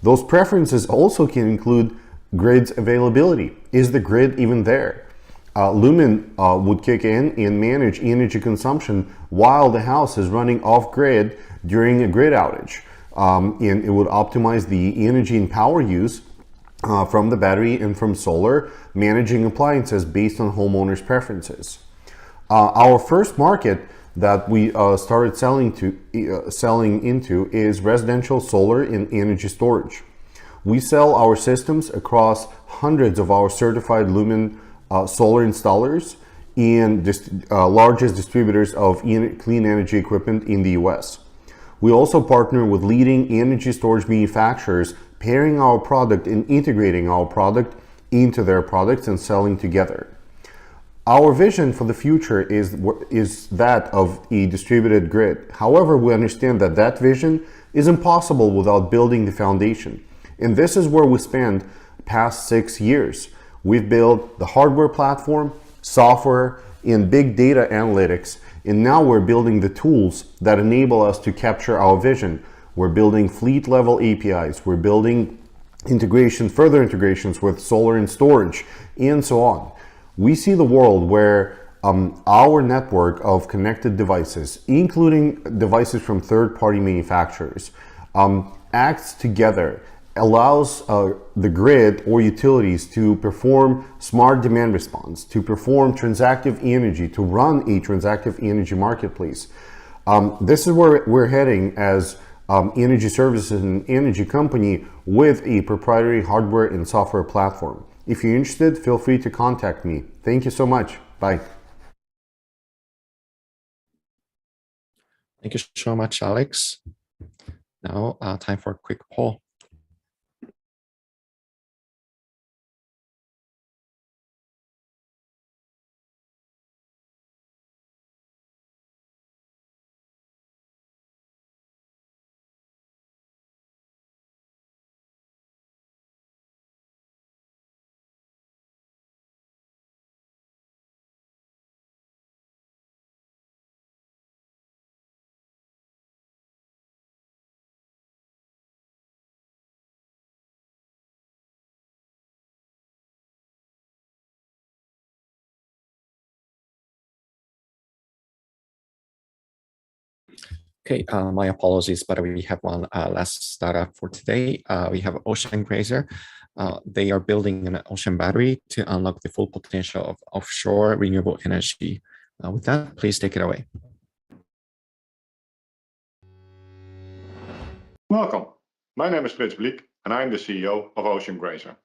O: Those preferences also can include grid's availability. Is the grid even there? Lumen would kick in and manage energy consumption while the house is running off grid during a grid outage. And it would optimize the energy and power use from the battery and from solar, managing appliances based on homeowners' preferences. Our first market that we started selling into is residential solar and energy storage. We sell our systems across hundreds of our certified Lumen solar installers and largest distributors of clean energy equipment in the US. We also partner with leading energy storage manufacturers, pairing our product and integrating our product into their products and selling together. Our vision for the future is that of a distributed grid. However, we understand that that vision is impossible without building the foundation. And this is where we spent the past 6 years. We've built the hardware platform, software, and big data analytics, and now we're building the tools that enable us to capture our vision. We're building fleet level APIs. We're building further integrations with solar and storage, and so on. We see the world where our network of connected devices, including devices from third-party manufacturers, acts together, allows the grid or utilities to perform smart demand response, to perform transactive energy, to run a transactive energy marketplace. This is where we're heading as energy services and energy company with a proprietary hardware and software platform. If you're interested, feel free to contact me. Thank you so much. Bye.
B: Thank you so much, Alex. Now, time for a quick poll. Okay, my apologies, but we have one last startup for today. We have Ocean Grazer. They are building an ocean battery to unlock the full potential of offshore renewable energy. With that, please take it away.
P: Welcome. My name is Frits Bliek, and I'm the CEO of Ocean Grazer,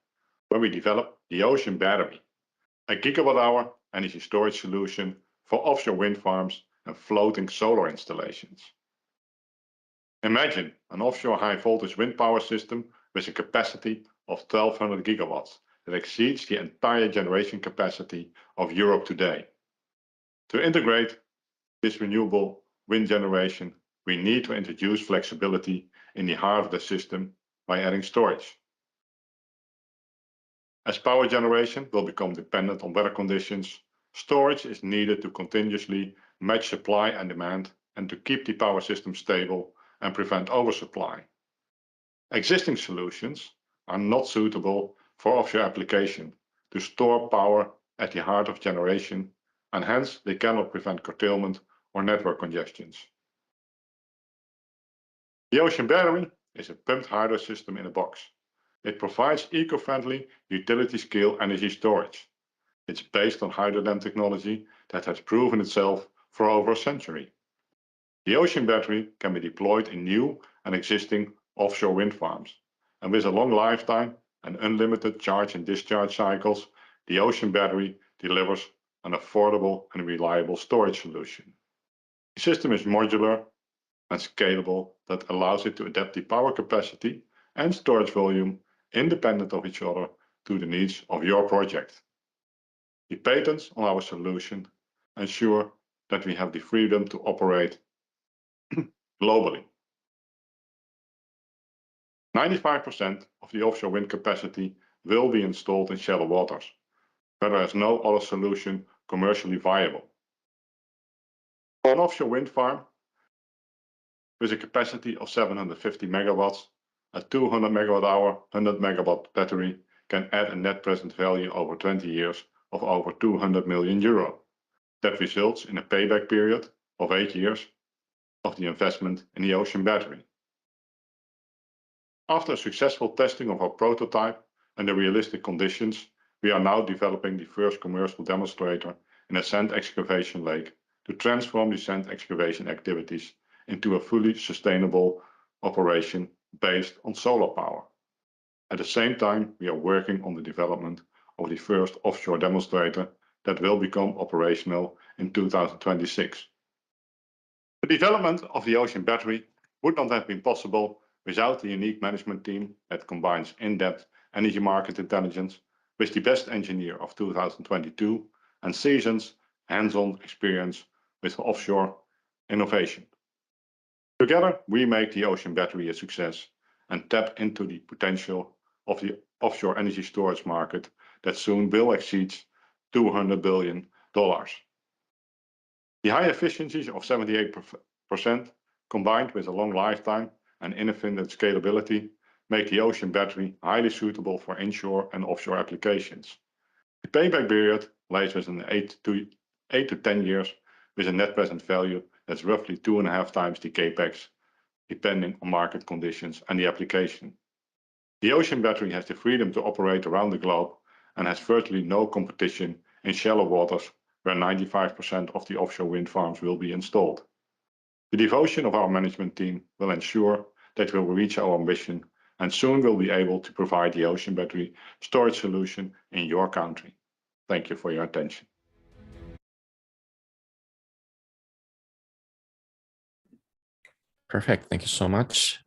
P: where we develop the Ocean Battery, a gigawatt-hour energy storage solution for offshore wind farms and floating solar installations. Imagine an offshore high-voltage wind power system with a capacity of 1,200 gigawatts that exceeds the entire generation capacity of Europe today. To integrate this renewable wind generation, we need to introduce flexibility in the heart of the system by adding storage. As power generation will become dependent on weather conditions, storage is needed to continuously match supply and demand and to keep the power system stable and prevent oversupply. Existing solutions are not suitable for offshore application to store power at the heart of generation, and hence they cannot prevent curtailment or network congestions. The Ocean Battery is a pumped hydro system in a box. It provides eco-friendly utility-scale energy storage. It's based on hydrogen technology that has proven itself for over a century. The Ocean Battery can be deployed in new and existing offshore wind farms, and with a long lifetime and unlimited charge and discharge cycles, the Ocean Battery delivers an affordable and reliable storage solution. The system is modular and scalable that allows it to adapt the power capacity and storage volume independent of each other to the needs of your project. The patents on our solution ensure that we have the freedom to operate globally. 95% of the offshore wind capacity will be installed in shallow waters, where there is no other solution commercially viable. For an offshore wind farm with a capacity of 750 megawatts, a 200 megawatt hour, 100 megawatt battery can add a net present value over 20 years of over 200 million euro. That results in a payback period of 8 years of the investment in the Ocean Battery. After successful testing of our prototype under realistic conditions, we are now developing the first commercial demonstrator in a sand excavation lake to transform the sand excavation activities into a fully sustainable operation based on solar power. At the same time, we are working on the development of the first offshore demonstrator that will become operational in 2026. The development of the Ocean Battery would not have been possible without the unique management team that combines in-depth energy market intelligence with the best engineer of 2022 and seasoned hands-on experience with offshore innovation. Together, we make the Ocean Battery a success and tap into the potential of the offshore energy storage market that soon will exceed $200 billion. The high efficiencies of 78% combined with a long lifetime and infinite scalability make the ocean battery highly suitable for inshore and offshore applications. The payback period lies within 8 to 10 years, with a net present value that's roughly 2.5 times the capex, depending on market conditions and the application. The ocean battery has the freedom to operate around the globe and has virtually no competition in shallow waters, where 95% of the offshore wind farms will be installed. The devotion of our management team will ensure that we will reach our ambition and soon will be able to provide the ocean battery storage solution in your country. Thank you for your attention.
B: Perfect. Thank you so much.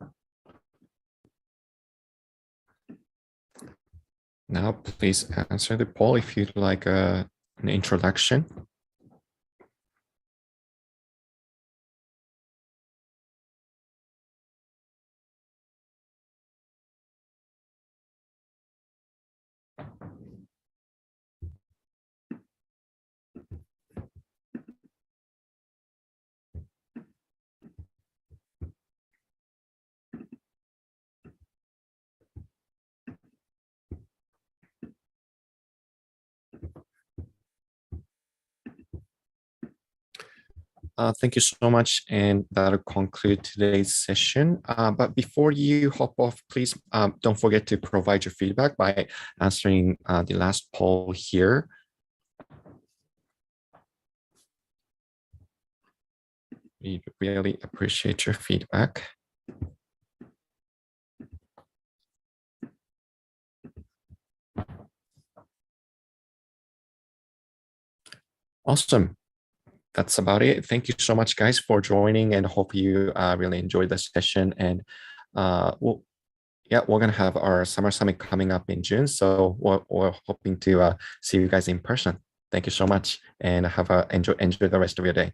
B: Now, please answer the poll if you'd like an introduction. Thank you so much, and that'll conclude today's session. But before you hop off, please don't forget to provide your feedback by answering the last poll here. We really appreciate your feedback. Awesome. That's about it. Thank you so much, guys, for joining, and hope you really enjoyed the session. And we're gonna have our summer summit coming up in June, so we're hoping to see you guys in person. Thank you so much, and enjoy the rest of your day.